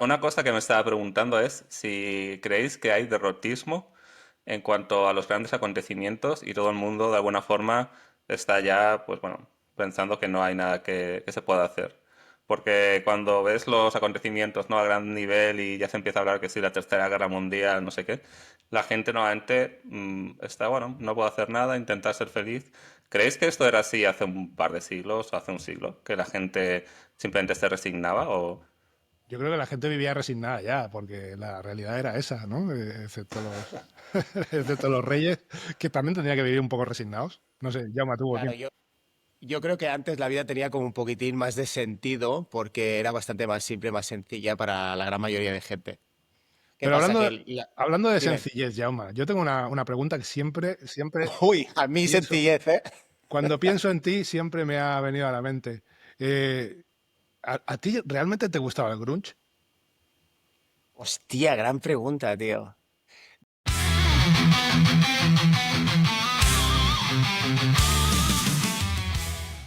Una cosa que me estaba preguntando es si creéis que hay derrotismo en cuanto a los grandes acontecimientos y todo el mundo de alguna forma está ya, pues bueno, pensando que no hay nada que se pueda hacer. Porque cuando ves los acontecimientos, ¿no? A gran nivel y ya se empieza a hablar que si la Tercera Guerra Mundial, no sé qué, la gente normalmente está, bueno, no puedo hacer nada, intentar ser feliz. ¿Creéis que esto era así hace un par de siglos o hace un siglo? ¿Que la gente simplemente se resignaba o...? Yo creo que la gente vivía resignada ya, porque la realidad era esa, ¿no? Excepto excepto los reyes, que también tendrían que vivir un poco resignados. No sé, Jaume, tú, ¿por Claro, qué? yo creo que antes la vida tenía como un poquitín más de sentido porque era bastante más simple, más sencilla para la gran mayoría de gente. ¿Qué Pero pasa? hablando de Dime. sencillez, Jaume, yo tengo una pregunta que siempre Uy, a mí pienso, sencillez, ¿eh? cuando pienso en ti, siempre me ha venido a la mente. Eh, a ti realmente te gustaba el grunge? Hostia, gran pregunta, tío.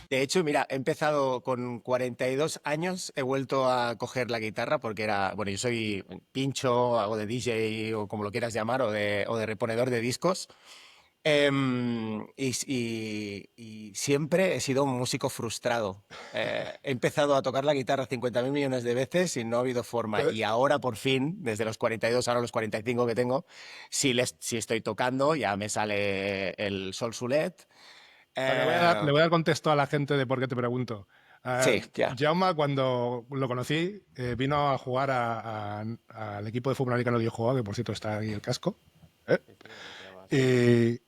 De hecho, mira, he empezado con 42 años, he vuelto a coger la guitarra porque era, bueno, yo soy pincho, hago de DJ o como lo quieras llamar, o de reponedor de discos. Y siempre he sido un músico frustrado. He empezado a tocar la guitarra 50.000 millones de veces y no ha habido forma. Pero, Y ahora, por fin, desde los 42, ahora los 45 que tengo, si estoy tocando, ya me sale el sol sulet. le Eh, voy a dar contexto a la gente de por qué te pregunto. sí, ya. Jaume, cuando lo conocí, vino a jugar al equipo de fútbol americano que yo jugaba, que por cierto está ahí el casco. ¿Eh? Sí, sí, lo tengo así.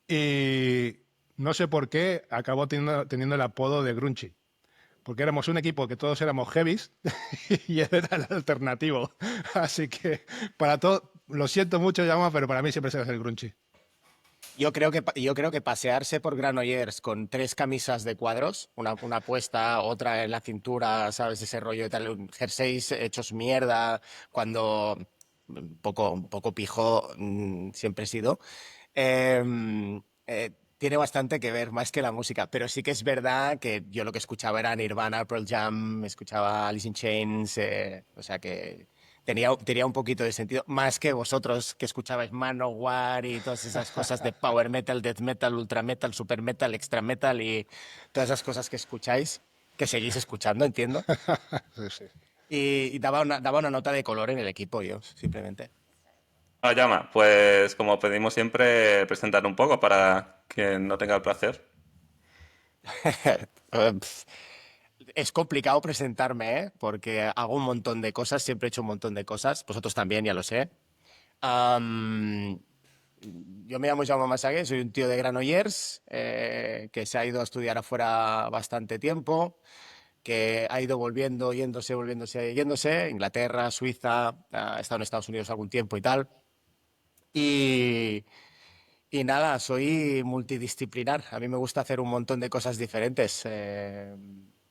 Y, y no sé por qué acabó teniendo el apodo de Grunchy. Porque éramos un equipo que todos éramos heavies y él era el alternativo. Así que para todo, lo siento mucho, Jaume, pero para mí siempre serás el Grunchy. Yo creo que pasearse por Granollers con tres camisas de cuadros, una puesta, otra en la cintura, ¿sabes? Ese rollo de tal, jerseys hechos mierda, cuando un poco pijo siempre he sido, tiene bastante que ver, más que la música. Pero sí que es verdad que yo lo que escuchaba era Nirvana, Pearl Jam, escuchaba Alice in Chains, o sea que tenía un poquito de sentido, más que vosotros que escuchabais Manowar y todas esas cosas de power metal, death metal, ultra metal, super metal, extra metal y todas esas cosas que escucháis, que seguís escuchando, entiendo. Sí, sí. Y daba una nota de color en el equipo yo, simplemente. Ah, llama, pues como pedimos siempre, presentar un poco para quien no tenga el placer. Es complicado presentarme, ¿eh? Porque hago un montón de cosas, siempre he hecho un montón de cosas, vosotros también, ya lo sé. Am, yo me llamo Jaume Massagué, soy un tío de Granollers que se ha ido a estudiar afuera bastante tiempo, que ha ido volviendo, yéndose, volviéndose, yéndose, Inglaterra, Suiza, ha estado en Estados Unidos algún tiempo y tal. Y, y nada, soy multidisciplinar. A mí me gusta hacer un montón de cosas diferentes.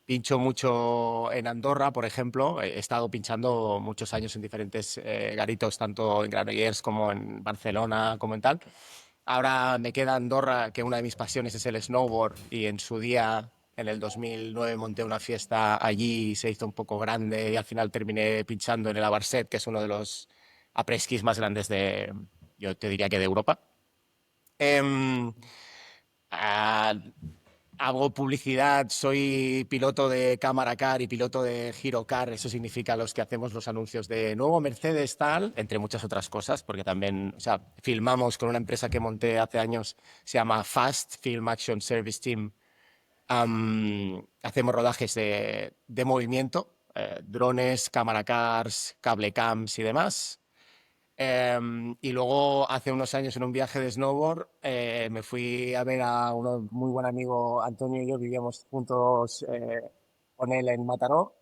Pincho mucho en Andorra, por ejemplo. He estado pinchando muchos años en diferentes garitos, tanto en Granollers como en Barcelona, como en tal. Ahora me queda Andorra, que una de mis pasiones es el snowboard, y en su día, en el 2009, monté una fiesta allí, se hizo un poco grande y al final terminé pinchando en el Abarset, que es uno de los apreskis más grandes yo te diría que de Europa. Em, ah, Hago publicidad, soy piloto de cámara car y piloto de giro car, eso significa los que hacemos los anuncios de nuevo Mercedes tal, entre muchas otras cosas, porque también, o sea, filmamos con una empresa que monté hace años, se llama Fast Film Action Service Team. Hacemos rodajes de movimiento, drones, cámara cars, cable cams y demás. Y luego hace unos años en un viaje de snowboard me fui a ver a un muy buen amigo Antonio y yo vivíamos juntos con él en Mataró.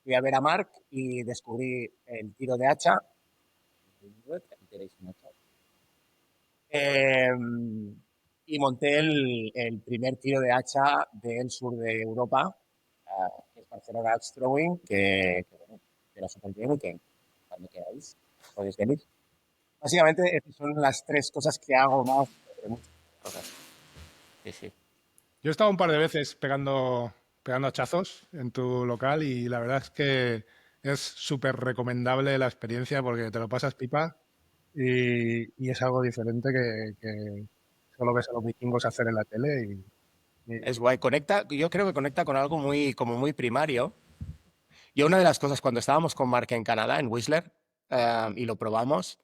Fui a ver a Mark y descubrí el tiro de hacha. Aquí tenéis un hacha. Y monté el primer tiro de hacha del sur de Europa, que es Barcelona Axe Throwing, bueno, que era súper bien y que cuando queráis podéis venir. Básicamente, esas son las tres cosas que hago más. Entre muchas cosas. Sí, sí. Yo he estado un par de veces pegando hachazos en tu local y la verdad es que es súper recomendable la experiencia porque te lo pasas pipa y es algo diferente que solo ves a los vikingos hacer en la tele Es guay. Conecta, yo creo que conecta con algo muy, como muy primario. Yo una de las cosas cuando estábamos con Mark en Canadá, en Whistler, y lo probamos,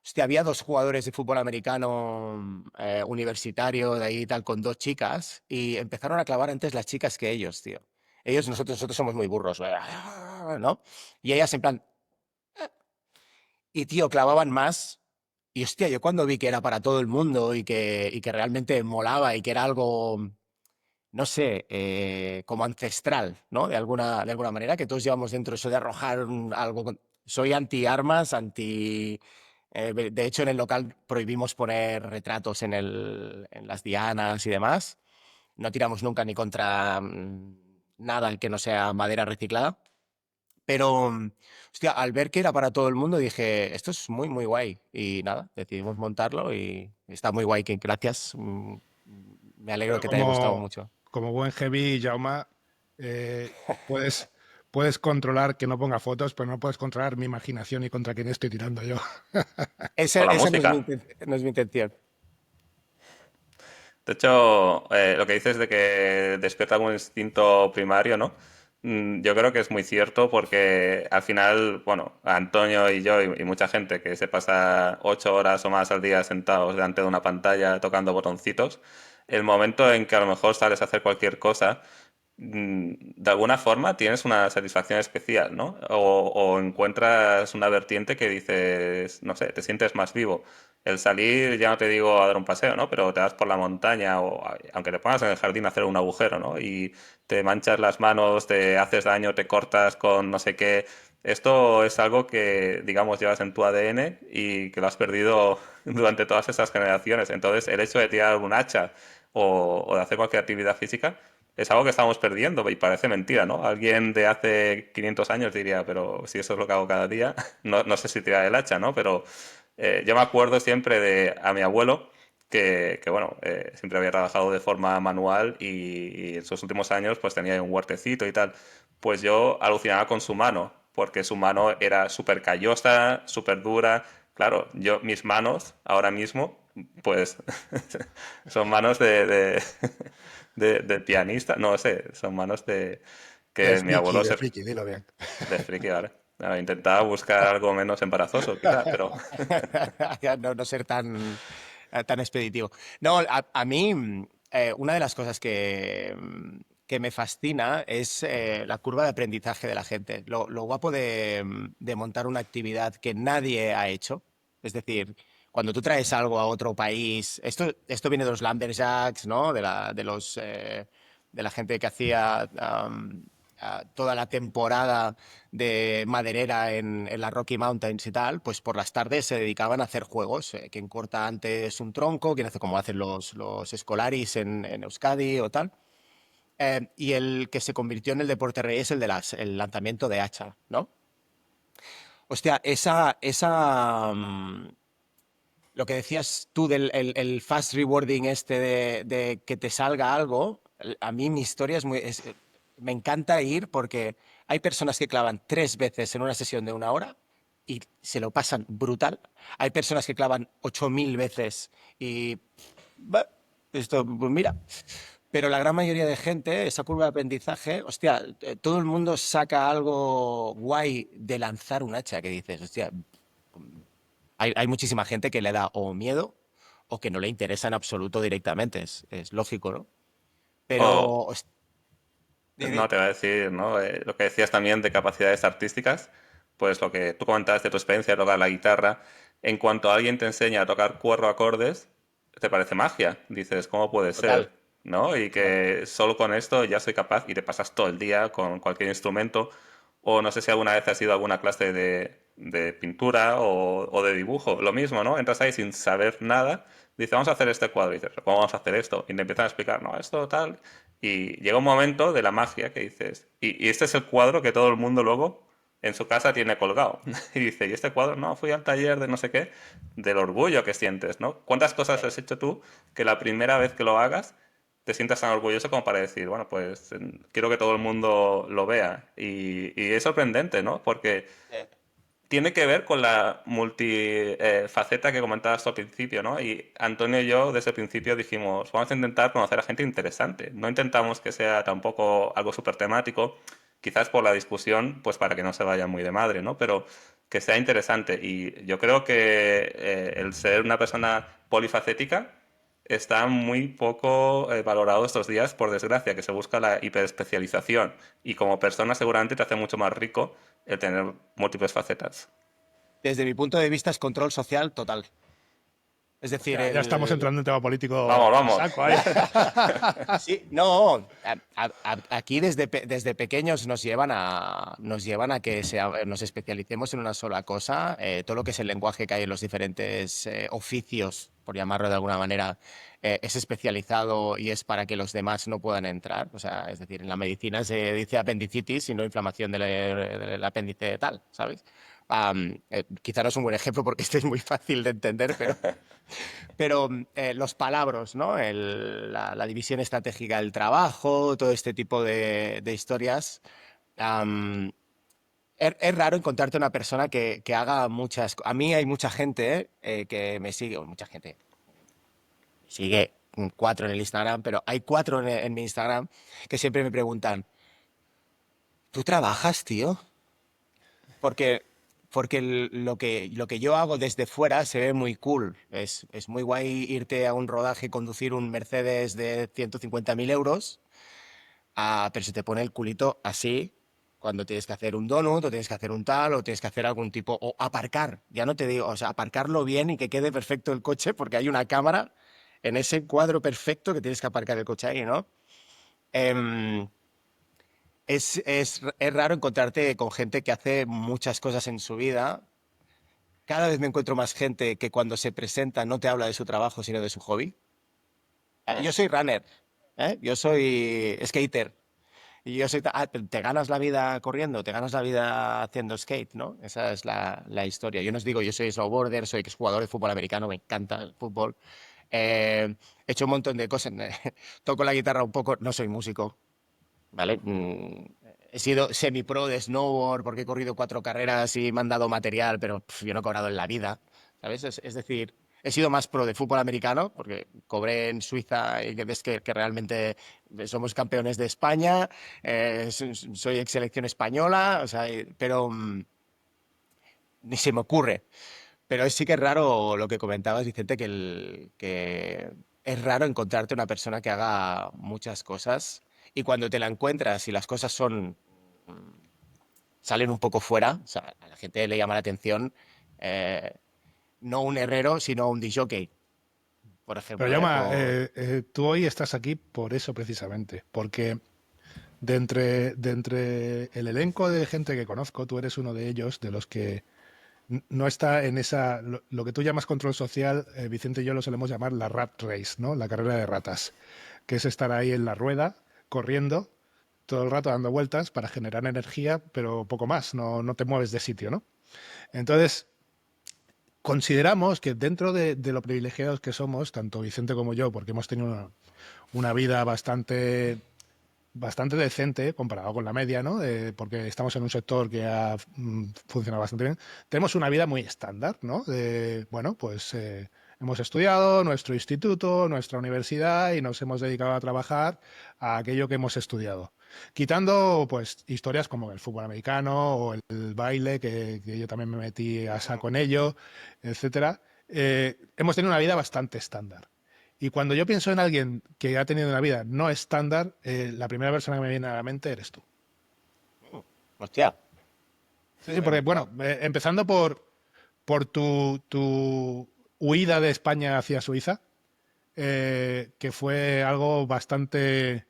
hostia, había dos jugadores de fútbol americano universitario de ahí y tal con dos chicas y empezaron a clavar antes las chicas que ellos, tío. Nosotros somos muy burros, ¿no? Y ellas en plan, y tío, clavaban más. Y hostia, yo cuando vi que era para todo el mundo y que realmente molaba y que era algo, no sé, como ancestral, ¿no? De alguna manera, que todos llevamos dentro eso de arrojar algo. Soy anti-armas, de hecho, en el local prohibimos poner retratos en las dianas y demás. No tiramos nunca ni contra nada que no sea madera reciclada. Pero, hostia, al ver que era para todo el mundo, dije, esto es muy, muy guay. Y nada, decidimos montarlo y está muy guay. Que gracias. Me alegro pero que te haya gustado mucho. como buen heavy, Jauma, puedes, puedes controlar que no ponga fotos, pero no puedes controlar mi imaginación y contra quién estoy tirando yo. O la Esa no es música. no es mi intención. De hecho, lo que dices de que despierta algún instinto primario, ¿no? Yo creo que es muy cierto porque al final, bueno, Antonio y yo y mucha gente que se pasa 8 horas o más al día sentados delante de una pantalla tocando botoncitos, el momento en que a lo mejor sales a hacer cualquier cosa, de alguna forma tienes una satisfacción especial, ¿no? O encuentras una vertiente que dices, no sé, te sientes más vivo. El salir, ya no te digo a dar un paseo, ¿no? Pero te vas por la montaña o aunque te pongas en el jardín a hacer un agujero, ¿no? Y te manchas las manos, te haces daño, te cortas con no sé qué. Esto es algo que, digamos, llevas en tu ADN y que lo has perdido durante todas esas generaciones. Entonces, el hecho de tirar un hacha o de hacer cualquier actividad física es algo que estamos perdiendo y parece mentira, ¿no? Alguien de hace 500 años diría, pero si eso es lo que hago cada día, no sé si tirar el hacha, ¿no? Pero yo me acuerdo siempre de a mi abuelo, que bueno, siempre había trabajado de forma manual y en sus últimos años pues tenía un huertecito y tal. Pues yo alucinaba con su mano, porque su mano era súper callosa, súper dura. Claro, mis manos ahora mismo, pues son manos de pianista, no sé, son manos de que mi abuelo De se... friki, dilo bien. De friki, ¿vale? Intentaba buscar algo menos embarazoso, quizá, pero... Ya no ser tan expeditivo. No, a mí, una de las cosas que me fascina es la curva de aprendizaje de la gente. Lo guapo de montar una actividad que nadie ha hecho. Es decir, cuando tú traes algo a otro país, esto viene de los Lumberjacks, ¿no? De la gente que hacía toda la temporada de maderera en las Rocky Mountains y tal, pues por las tardes se dedicaban a hacer juegos. Quien corta antes un tronco, quien hace como hacen los Escolaris en Euskadi o tal. Y el que se convirtió en el deporte rey es el lanzamiento de hacha, ¿no? Hostia, lo que decías tú del el fast rewarding este de que te salga algo, a mí mi historia me encanta ir porque hay personas que clavan 3 veces en una sesión de 1 hora y se lo pasan brutal. Hay personas que clavan 8.000 veces y bah, esto, pues mira. Pero la gran mayoría de gente, esa curva de aprendizaje, hostia, todo el mundo saca algo guay de lanzar un hacha que dices, hostia, hay muchísima gente que le da o miedo o que no le interesa en absoluto directamente. Es lógico, ¿no? O, Pero. Di, no, di. te voy a decir, ¿no? Lo que decías también de capacidades artísticas, pues lo que tú comentabas de tu experiencia de tocar la guitarra, en cuanto alguien te enseña a tocar cuatro acordes, te parece magia. Dices, ¿cómo puede Total, ser? ¿No? Y total. que solo con esto ya soy capaz y te pasas todo el día con cualquier instrumento. O no sé si alguna vez has ido a alguna clase de pintura o de dibujo. Lo mismo, ¿no? Entras ahí sin saber nada. Dice, vamos a hacer este cuadro. Y dices, ¿cómo vamos a hacer esto? Y te empiezan a explicar, no, esto tal. Y llega un momento de la magia que dices, y este es el cuadro que todo el mundo luego en su casa tiene colgado. Y dice, y este cuadro, no, fui al taller de no sé qué, del orgullo que sientes, ¿no? ¿Cuántas cosas has hecho tú que la primera vez que lo hagas te sientas tan orgulloso como para decir, bueno, pues quiero que todo el mundo lo vea. Y es sorprendente, ¿no? Porque tiene que ver con la multifaceta que comentabas tú al principio, ¿no? Y Antonio y yo desde el principio dijimos, vamos a intentar conocer a gente interesante. No intentamos que sea tampoco algo súper temático, quizás por la discusión, pues para que no se vaya muy de madre, ¿no? Pero que sea interesante. Y yo creo que el ser una persona polifacética está muy poco valorado estos días, por desgracia, que se busca la hiperespecialización. Y como persona seguramente te hace mucho más rico el tener múltiples facetas. Desde mi punto de vista es control social total. Es decir, Ya estamos el... entrando en tema político Vamos, a vamos. saco ahí. Sí, no, aquí desde pequeños nos llevan a que nos especialicemos en una sola cosa. Todo lo que es el lenguaje que hay en los diferentes oficios, por llamarlo de alguna manera, es especializado y es para que los demás no puedan entrar. O sea, es decir, en la medicina se dice apendicitis y no inflamación del apéndice tal, ¿sabes? Quizá no es un buen ejemplo porque este es muy fácil de entender, pero los palabras, ¿no? La división estratégica del trabajo, todo este tipo de historias. am, es raro encontrarte una persona que haga A mí hay mucha gente que me sigue, o mucha gente, sigue cuatro en el Instagram, pero hay cuatro en mi Instagram que siempre me preguntan, ¿tú trabajas, tío? Porque, porque lo que yo hago desde fuera se ve muy cool. Es muy guay irte a un rodaje, conducir un Mercedes de 150.000 euros, pero se te pone el culito así cuando tienes que hacer un donut, o tienes que hacer un tal, o tienes que hacer algún tipo, o aparcar. Ya no te digo, o sea, aparcarlo bien y que quede perfecto el coche, porque hay una cámara en ese cuadro perfecto que tienes que aparcar el coche ahí, ¿no? Em, es raro encontrarte con gente que hace muchas cosas en su vida. Cada vez me encuentro más gente que cuando se presenta no te habla de su trabajo, sino de su hobby. Yo soy runner, ¿eh? Yo soy skater. Y yo soy... ¿te ganas la vida corriendo? ¿Te ganas la vida haciendo skate? ¿No? Esa es la historia. Yo no os digo, yo soy snowboarder, soy exjugador de fútbol americano, me encanta el fútbol. He hecho un montón de cosas. Toco la guitarra un poco, no soy músico, ¿vale? He sido semi-pro de snowboard porque he corrido 4 carreras y me han dado material, pero yo no he cobrado en la vida, ¿sabes? Es decir, he sido más pro de fútbol americano porque cobré en Suiza y que ves que realmente somos campeones de España, soy ex selección española, o sea, pero ni se me ocurre. Pero sí que es raro lo que comentabas, Vicente, que es raro encontrarte una persona que haga muchas cosas y cuando te la encuentras y las cosas salen un poco fuera, o sea, a la gente le llama la atención eh, no un herrero, sino un disjockey, por Pero ejemplo, ¿eh? Llama, tú hoy estás aquí por eso precisamente, porque de entre el elenco de gente que conozco, tú eres uno de ellos, de los que no está en esa, lo que tú llamas control social, Vicente y yo lo solemos llamar la rat race, ¿no? La carrera de ratas, que es estar ahí en la rueda, corriendo, todo el rato dando vueltas para generar energía, pero poco más, no te mueves de sitio, ¿no? Entonces, consideramos que dentro de lo privilegiados que somos, tanto Vicente como yo, porque hemos tenido una vida bastante decente comparado con la media, ¿no? Porque estamos en un sector que ha funcionado bastante bien. Tenemos una vida muy estándar, ¿no? Bueno, pues hemos estudiado nuestro instituto, nuestra universidad y nos hemos dedicado a trabajar a aquello que hemos estudiado. Quitando, pues, historias como el fútbol americano o el baile, que yo también me metí a saco en ello, etcétera. Hemos tenido una vida bastante estándar. Y cuando yo pienso en alguien que ha tenido una vida no estándar, la primera persona que me viene a la mente eres tú. Hostia, Sí, sí, porque, bueno, empezando por tu huida de España hacia Suiza, que fue algo bastante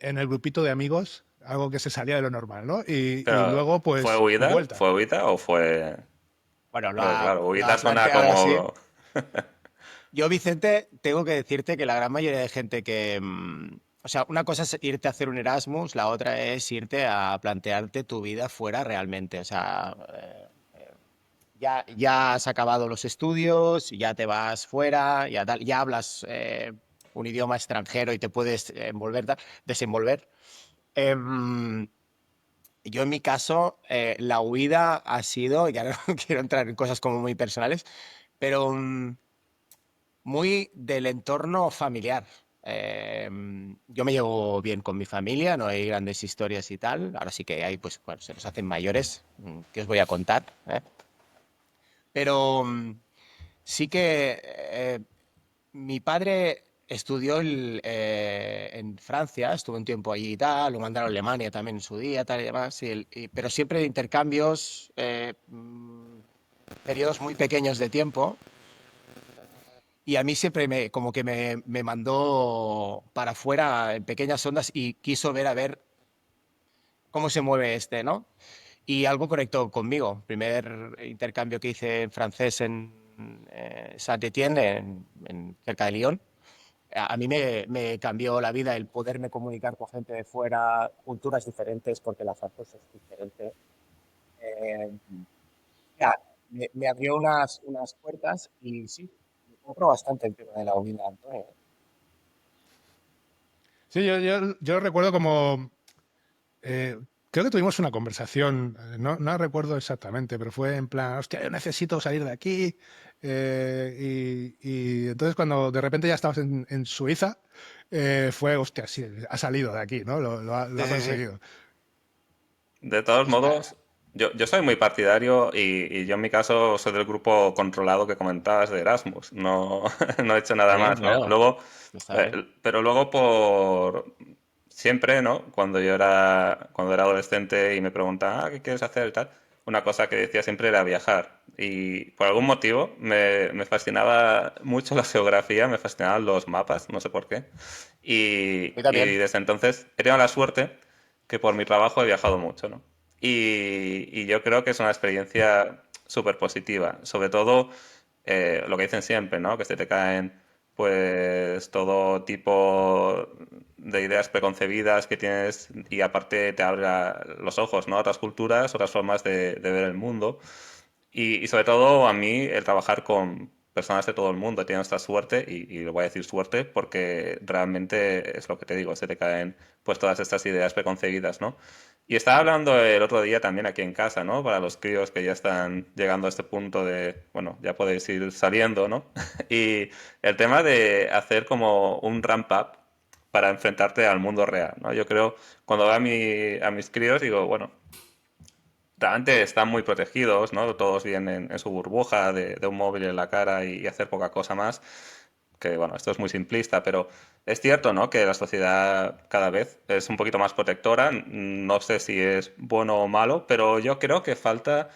en el grupito de amigos, algo que se salía de lo normal, ¿no? Y Pero, luego, ¿fue pues, tu huida? vuelta. ¿Fue huida o fue...? bueno, Porque claro, lo huida ha suena planteado así. como... Yo, Vicente, tengo que decirte que la gran mayoría de gente o sea, una cosa es irte a hacer un Erasmus, la otra es irte a plantearte tu vida fuera realmente. O sea, ya has acabado los estudios, ya te vas fuera, ya hablas. un idioma extranjero y te puedes desenvolver. Em, yo en mi caso, la huida ha sido, ya no quiero entrar en cosas como muy personales, pero muy del entorno familiar. Yo me llevo bien con mi familia, no hay grandes historias y tal. Ahora sí que hay, pues, bueno, se nos hacen mayores, que os voy a contar, ¿eh? Pero sí que mi padre estudió en Francia, estuvo un tiempo allí y tal, lo mandaron a Alemania también en su día, tal y demás, pero siempre de intercambios, periodos muy pequeños de tiempo. Y a mí siempre como que me mandó para afuera en pequeñas ondas y quiso ver a ver cómo se mueve este, ¿no? Y algo conectó conmigo. Primer intercambio que hice en francés en Saint-Étienne, cerca de Lyon. A mí me cambió la vida el poderme comunicar con gente de fuera, culturas diferentes, porque la francesa es diferente. Eh, ya, me abrió unas puertas y sí, me compro bastante el tema de la vida, Antonio. Sí, yo recuerdo como creo que tuvimos una conversación, no recuerdo exactamente, pero fue en plan, hostia, yo necesito salir de aquí. Y entonces cuando de repente ya estabas en Suiza, fue, hostia, sí, ha salido de aquí, ¿no? Lo Sí, ha sí, sí. conseguido. De todos Hostia. modos, yo soy muy partidario y yo en mi caso soy del grupo controlado que comentabas de Erasmus. No, no he hecho nada Sí, más, ¿no? bueno, Luego, está bien. pero luego por siempre, ¿no? Cuando era adolescente y me preguntaban, ¿qué quieres hacer y tal? Una cosa que decía siempre era viajar. Y por algún motivo me fascinaba mucho la geografía, me fascinaban los mapas, no sé por qué. A mí Y también. desde entonces he tenido la suerte que por mi trabajo he viajado mucho, ¿no? Y yo creo que es una experiencia súper positiva. Sobre todo lo que dicen siempre, ¿no? Que se te caen pues todo tipo de ideas preconcebidas que tienes y aparte te abre los ojos, ¿no? A otras culturas, otras formas de ver el mundo. Y sobre todo a mí el trabajar con personas de todo el mundo, he tenido esta suerte y lo voy a decir suerte porque realmente es lo que te digo, se te caen pues todas estas ideas preconcebidas, ¿no? Y estaba hablando el otro día también aquí en casa, ¿no? Para los críos que ya están llegando a este punto de, bueno, ya podéis ir saliendo, ¿no? Y el tema de hacer como un ramp up para enfrentarte al mundo real, ¿no? Yo creo, cuando veo a mis críos, digo, bueno, realmente están muy protegidos, ¿no? Todos vienen en su burbuja de un móvil en la cara y hacer poca cosa más. Que bueno, esto es muy simplista, pero es cierto, ¿no? Que la sociedad cada vez es un poquito más protectora. No sé si es bueno o malo, pero yo creo que falta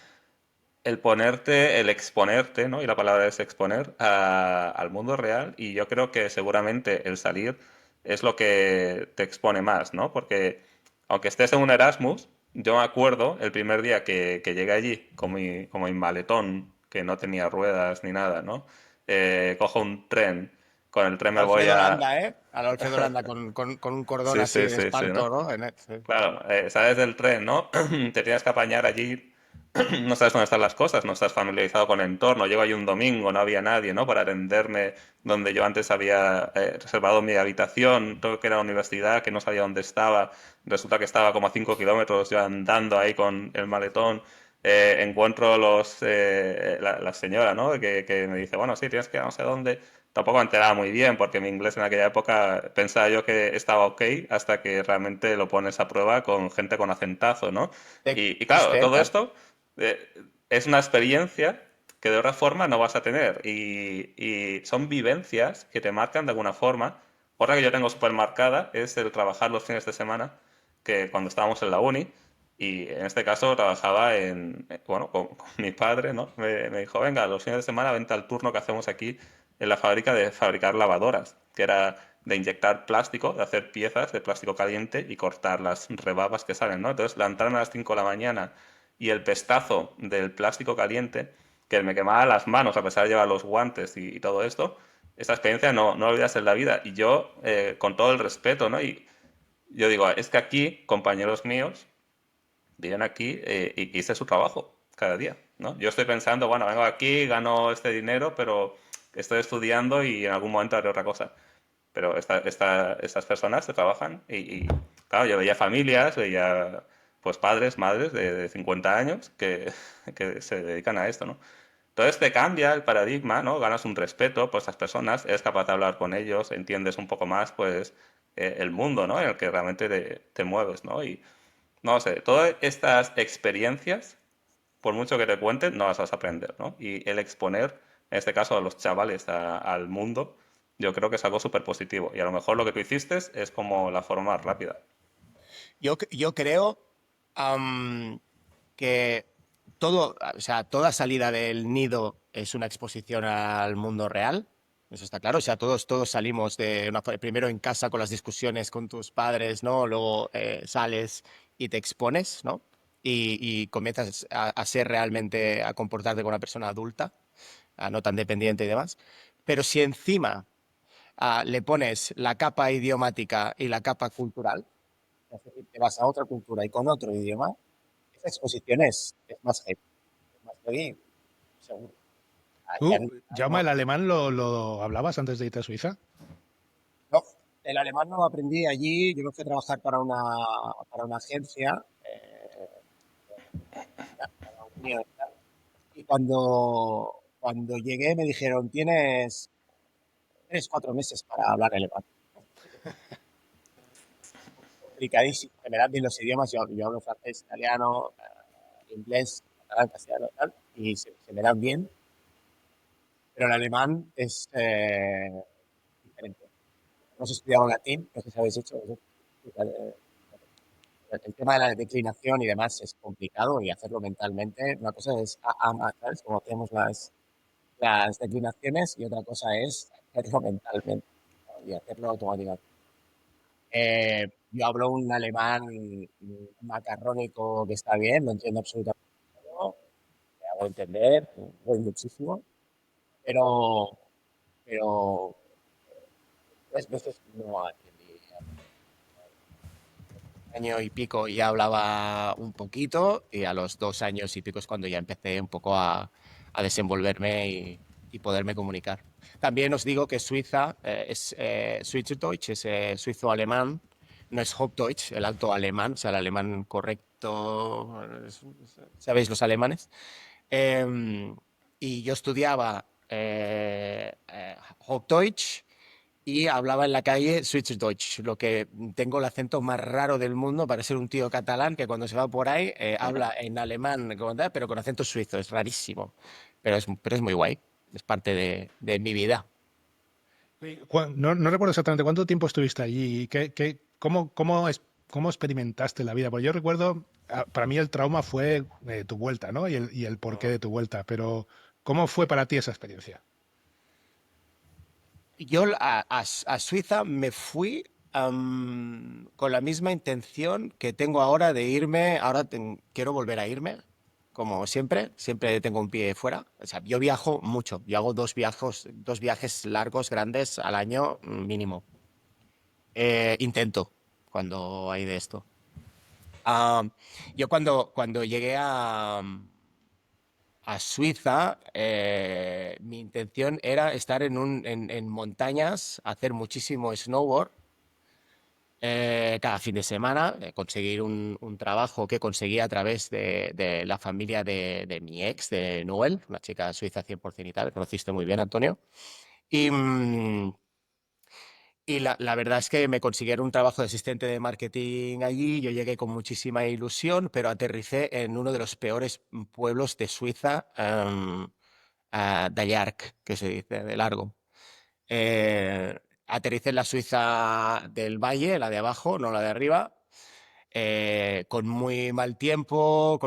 el ponerte, el exponerte, ¿no? Y la palabra es exponer al mundo real. Y yo creo que seguramente el salir es lo que te expone más, ¿no? Porque aunque estés en un Erasmus, yo me acuerdo el primer día que llegué allí con mi maletón, que no tenía ruedas ni nada, ¿no? Cojo un tren, con el tren me voy Alfredo a... Landa, ¿eh? Al Alfredo Landa con un cordón Sí, así sí, de sí, sí, espanto, ¿no? ¿no? Sí. Claro, sales del tren, ¿no? Te tienes que apañar allí, no sabes dónde están las cosas, no estás familiarizado con el entorno. Llego ahí un domingo, no había nadie, ¿no? Para atenderme donde yo antes había reservado mi habitación, todo que era la universidad, que no sabía dónde estaba. Resulta que estaba como a 5 kilómetros yo andando ahí con el maletón. Encuentro la señora, ¿no? Que me dice, bueno, sí, tienes que ir a no sé dónde. Tampoco me enteraba muy bien porque mi inglés en aquella época pensaba yo que estaba ok hasta que realmente lo pones a prueba con gente con acentazo, ¿no? De Y claro, chiste, todo esto eh, es una experiencia que de otra forma no vas a tener y son vivencias que te marcan de alguna forma. Otra que yo tengo súper marcada es el trabajar los fines de semana, que cuando estábamos en la uni, y en este caso trabajaba bueno, con mi padre, ¿no? Me dijo, venga, los fines de semana vente al turno que hacemos aquí en la fábrica de fabricar lavadoras, que era de inyectar plástico, de hacer piezas de plástico caliente y cortar las rebabas que salen, ¿no? Entonces, levantarme a las 5 de la mañana y el pestazo del plástico caliente, que me quemaba las manos a pesar de llevar los guantes y todo esto, esa experiencia no la olvidas en la vida. Y yo, con todo el respeto, ¿no? Y yo digo, es que aquí, compañeros míos, vienen aquí y hice su trabajo cada día, ¿no? Yo estoy pensando, bueno, vengo aquí, gano este dinero, pero estoy estudiando y en algún momento haré otra cosa. pero estas personas se trabajan claro, yo veía familias, veía pues padres, madres de 50 años que se dedican a esto, ¿no? Entonces te cambia el paradigma, ¿no? Ganas un respeto por estas personas, eres capaz de hablar con ellos, entiendes un poco más, pues, el mundo, ¿no? En el que realmente te mueves, ¿no? Y, no sé, todas estas experiencias, por mucho que te cuenten, no las vas a aprender, ¿no? Y el exponer, en este caso, a los chavales al mundo, yo creo que es algo súper positivo. Y a lo mejor lo que tú hiciste es como la forma más rápida. Yo creo am, que todo, o sea, toda salida del nido es una exposición al mundo real. Eso está claro. O sea, todos salimos primero en casa con las discusiones con tus padres, ¿no? Luego sales y te expones, ¿no? Y comienzas a ser realmente, a comportarte como una persona adulta, no tan dependiente y demás. Pero si encima le pones la capa idiomática y la capa cultural, es decir, te vas a otra cultura y con otro idioma, esa exposición es más heavy, seguro. ¿Tú, Jaume, el alemán lo hablabas antes de irte a Suiza? No, el alemán no lo aprendí allí. Yo me fui a trabajar para una agencia para la universidad, y cuando llegué me dijeron, tienes 3, 4 meses para hablar alemán. Complicadísimo. Se me dan bien los idiomas. Yo hablo francés, italiano, inglés, catalán, castellano, tal, y se me dan bien, pero el alemán es diferente. Hemos estudiado latín, no sé si habéis hecho. El tema de la declinación y demás es complicado y hacerlo mentalmente. Una cosa es ¿sabes? Como hacemos las declinaciones, y otra cosa es hacerlo mentalmente, ¿no? Y hacerlo automáticamente. Yo hablo un alemán macarrónico que está bien, lo entiendo absolutamente todo, me hago entender, voy muchísimo, pero, pero 3 veces no aprendí. Año y pico ya hablaba un poquito, y a los 2 años y pico es cuando ya empecé un poco a desenvolverme y poderme comunicar. También os digo que Suiza es Schweizerdeutsch, es suizo-alemán, no es Hochdeutsch, el alto alemán, o sea, el alemán correcto, ¿sabéis los alemanes? Em, y yo estudiaba Hochdeutsch y hablaba en la calle Schweizerdeutsch, lo que tengo el acento más raro del mundo para ser un tío catalán que cuando se va por ahí habla en alemán, pero con acento suizo. Es rarísimo, pero es muy guay. Es parte de mi vida. Sí. No recuerdo exactamente cuánto tiempo estuviste allí y cómo experimentaste la vida. Porque yo recuerdo, para mí el trauma fue tu vuelta, ¿no? Y el porqué de tu vuelta. Pero, ¿cómo fue para ti esa experiencia? Yo a Suiza me fui con la misma intención que tengo ahora de irme. Ahora quiero volver a irme, como siempre tengo un pie fuera. O sea, yo viajo mucho, yo hago 2 viajes largos, grandes al año mínimo. Intento cuando hay de esto. Ah, yo cuando llegué a Suiza, mi intención era estar en montañas, hacer muchísimo snowboard cada fin de semana, conseguir un trabajo que conseguí a través de la familia de mi ex, de Noel, una chica suiza 100% y tal, conociste muy bien, Antonio. Y, y la verdad es que me consiguieron un trabajo de asistente de marketing allí. Yo llegué con muchísima ilusión, pero aterricé en uno de los peores pueblos de Suiza, a Dayark, que se dice, de largo. Eh, Aterricé en la Suiza del Valle, la de abajo, no la de arriba, con muy mal tiempo.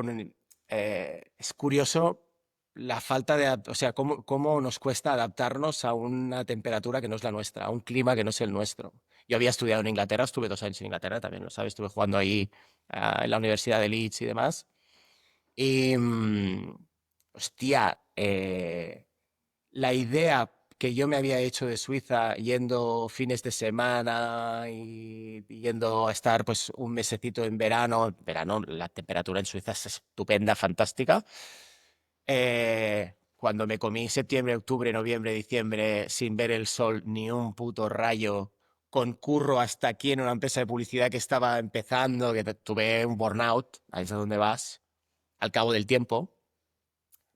Es curioso la falta o sea, cómo nos cuesta adaptarnos a una temperatura que no es la nuestra, a un clima que no es el nuestro. Yo había estudiado en Inglaterra, estuve 2 años en Inglaterra, también lo sabes, estuve jugando ahí en la Universidad de Leeds y demás. Y, hostia, la idea que yo me había hecho de Suiza, yendo fines de semana y yendo a estar pues un mesecito en verano, la temperatura en Suiza es estupenda, fantástica. Cuando me comí septiembre, octubre, noviembre, diciembre sin ver el sol ni un puto rayo, con curro hasta aquí en una empresa de publicidad que estaba empezando, que tuve un burnout, ahí es a donde vas, al cabo del tiempo.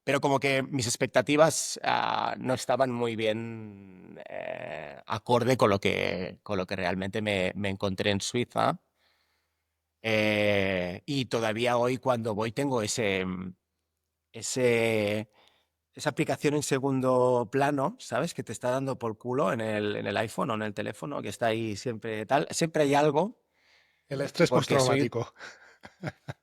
Pero como que mis expectativas no estaban muy bien acorde con lo que realmente me encontré en Suiza. Y todavía hoy cuando voy tengo ese, esa aplicación en segundo plano, ¿sabes? Que te está dando por culo en el iPhone o en el teléfono, que está ahí siempre tal. Siempre hay algo, El estrés porque soy, postraumático.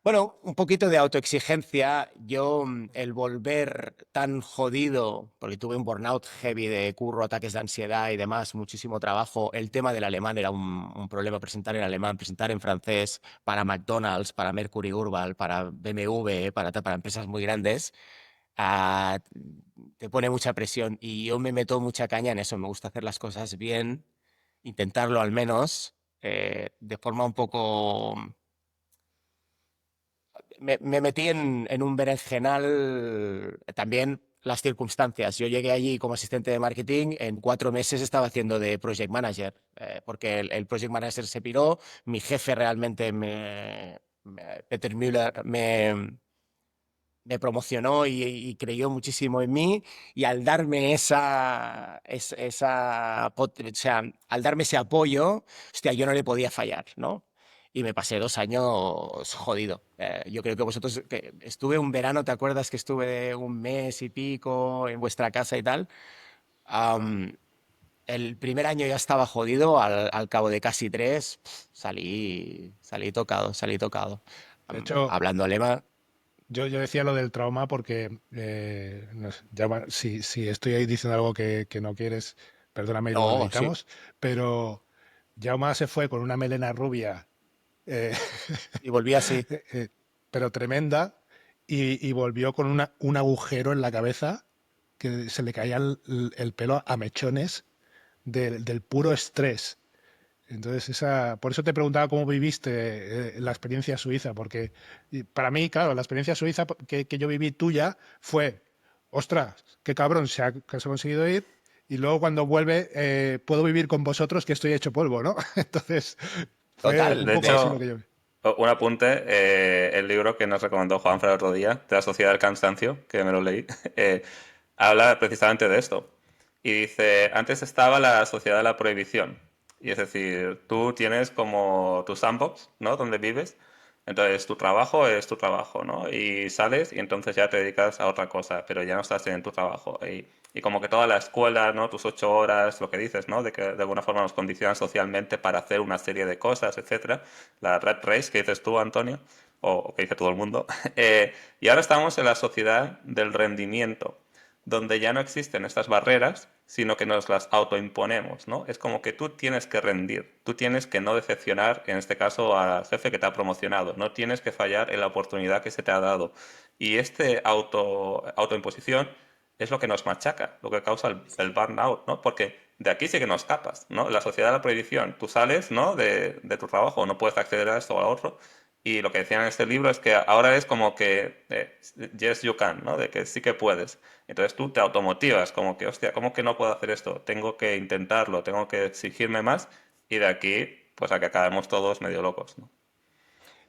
bueno, un poquito de autoexigencia. Yo, el volver tan jodido, porque tuve un burnout heavy de curro, ataques de ansiedad y demás, muchísimo trabajo. El tema del alemán era un problema, presentar en alemán, presentar en francés, para McDonald's, para Mercury Urban, para BMW, para empresas muy grandes. ah, Te pone mucha presión y yo me meto mucha caña en eso. Me gusta hacer las cosas bien, intentarlo al menos, de forma un poco me metí en un berenjenal también las circunstancias. Yo llegué allí como asistente de marketing, en 4 meses estaba haciendo de project manager, porque el project manager se piró, mi jefe realmente Peter Müller, me promocionó y creyó muchísimo en mí y al darme o sea, al darme ese apoyo, hostia, yo no le podía fallar, ¿no? Y me pasé 2 años jodido. Yo creo que vosotros, que estuve un verano, ¿te acuerdas que estuve un mes y pico en vuestra casa y tal? Am, el primer año ya estaba jodido, al cabo de casi 3, salí tocado, salí tocado. De hecho, Hablando alemán, yo decía lo del trauma porque, no sé, si estoy ahí diciendo algo que no quieres, perdóname y luego lo no, sí. editamos, pero Jaume se fue con una melena rubia, eh, Y volví así. eh, pero tremenda, y volvió con un agujero en la cabeza que se le caía el pelo a mechones del puro estrés. Entonces, por eso te preguntaba cómo viviste la experiencia suiza, porque para mí, claro, la experiencia suiza que yo viví tuya fue, ostras, qué cabrón que se ha conseguido ir, y luego cuando vuelve, puedo vivir con vosotros que estoy hecho polvo, ¿no? Entonces, fue Total. un De poco así lo hecho, que yo vi. un apunte, el libro que nos recomendó Juanfra el otro día, de la Sociedad del Cansancio, que me lo leí, eh, habla precisamente de esto. Y dice, antes estaba la Sociedad de la Prohibición. Y es decir, tú tienes como tu sandbox, ¿no? Donde vives. Entonces, tu trabajo es tu trabajo, ¿no? Y sales y entonces ya te dedicas a otra cosa, pero ya no estás en tu trabajo. Y como que toda la escuela, ¿no? Tus 8 horas, lo que dices, ¿no? De que de alguna forma nos condicionan socialmente para hacer una serie de cosas, etcétera. La red race que dices tú, Antonio, o que dice todo el mundo. Y ahora estamos en la sociedad del rendimiento, donde ya no existen estas barreras, sino que nos las autoimponemos, ¿no? Es como que tú tienes que rendir, tú tienes que no decepcionar, en este caso, al jefe que te ha promocionado, no tienes que fallar en la oportunidad que se te ha dado. Y este autoimposición es lo que nos machaca, lo que causa el burnout, ¿no? Porque de aquí sí que no escapas, ¿no? La sociedad de la prohibición, tú sales, ¿no? De tu trabajo, no puedes acceder a esto o a otro, y lo que decían en este libro es que ahora es como que yes you can, ¿no? De que sí que puedes. Entonces tú te automotivas, como que, hostia, ¿cómo que no puedo hacer esto? Tengo que intentarlo, tengo que exigirme más y de aquí, pues a que acabemos todos medio locos, ¿no?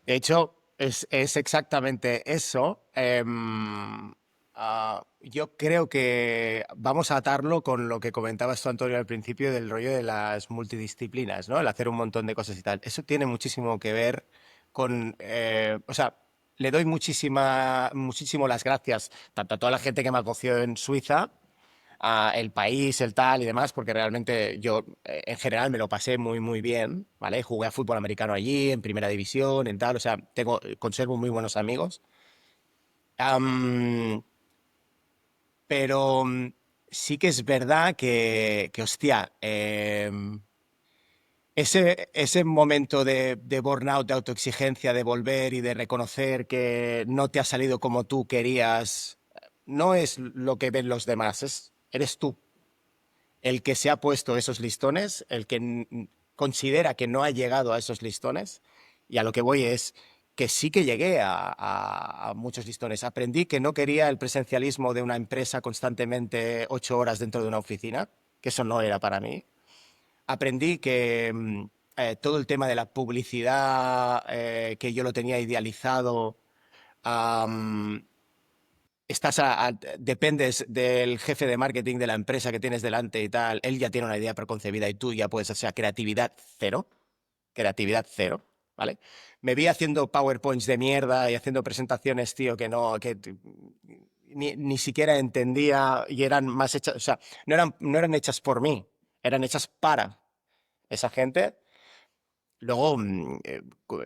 De hecho, es exactamente eso. Yo creo que vamos a atarlo con lo que comentabas tú, Antonio, al principio del rollo de las multidisciplinas, ¿no? El hacer un montón de cosas y tal. Eso tiene muchísimo que ver con, o sea, le doy muchísimo las gracias tanto a toda la gente que me acogió en Suiza, el país, el tal y demás, porque realmente yo en general me lo pasé muy, muy bien, ¿vale? Jugué a fútbol americano allí, en primera división, en tal, o sea, conservo muy buenos amigos. Am, pero sí que es verdad que hostia, ese momento de burnout, de autoexigencia, de volver y de reconocer que no te ha salido como tú querías, no es lo que ven los demás, eres tú el que se ha puesto esos listones, el que considera que no ha llegado a esos listones, y a lo que voy es que sí que llegué a muchos listones. Aprendí que no quería el presencialismo de una empresa constantemente 8 horas dentro de una oficina, que eso no era para mí. aprendí que todo el tema de la publicidad, que yo lo tenía idealizado, am, dependes del jefe de marketing de la empresa que tienes delante y tal, él ya tiene una idea preconcebida y tú ya puedes, o sea, creatividad cero, ¿vale? Me vi haciendo PowerPoints de mierda y haciendo presentaciones, tío, ni siquiera entendía y eran más hechas, o sea, no eran hechas por mí, eran hechas para esa gente. Luego,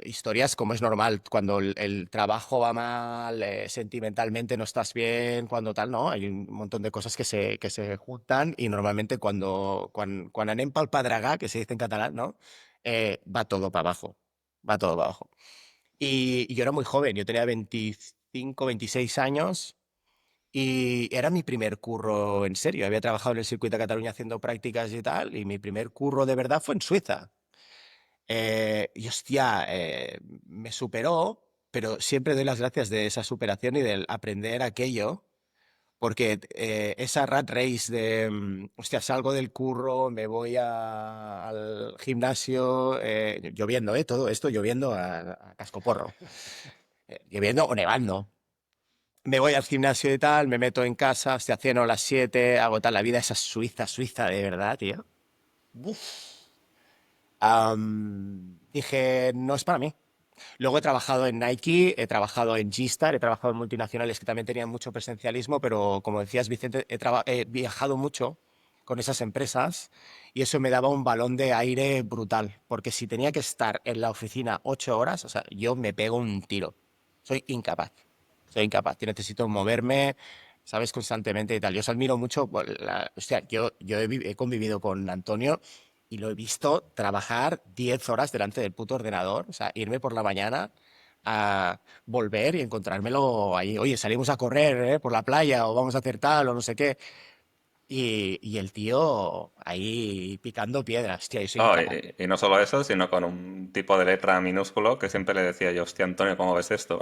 historias como es normal, cuando el trabajo va mal, sentimentalmente no estás bien, cuando tal, ¿no? Hay un montón de cosas que se juntan y normalmente cuando anem pel pedregar, que se dice en catalán, ¿no? Va todo para abajo, va todo para abajo. Y yo era muy joven, yo tenía 25, 26 años y era mi primer curro en serio. Había trabajado en el circuito de Cataluña haciendo prácticas y tal, y mi primer curro de verdad fue en Suiza. Y hostia, me superó, pero siempre doy las gracias de esa superación y del aprender aquello, porque esa rat race de, hostia, salgo del curro, me voy al gimnasio, lloviendo, todo esto lloviendo a cascoporro, lloviendo o nevando. Me voy al gimnasio y tal, me meto en casa, hostia, ceno a las 7, hago tal, la vida esa Suiza, Suiza de verdad, tío. Dije, no es para mí. Luego he trabajado en Nike, he trabajado en G-Star, he trabajado en multinacionales que también tenían mucho presencialismo, pero como decías, Vicente, he viajado mucho con esas empresas y eso me daba un balón de aire brutal, porque si tenía que estar en la oficina 8 horas, o sea, yo me pego un tiro. Soy incapaz, soy incapaz. Yo necesito moverme, ¿sabes? Constantemente y tal. Yo os admiro mucho. Hostia, yo he convivido con Antonio y lo he visto trabajar 10 horas delante del puto ordenador, o sea, irme por la mañana a volver y encontrármelo ahí. Oye, salimos a correr, por la playa o vamos a hacer tal o no sé qué. Y el tío ahí picando piedras, tío, yo soy Oh, incapaz. y no solo eso, sino con un tipo de letra minúsculo que siempre le decía yo, hostia, Antonio, ¿cómo ves esto?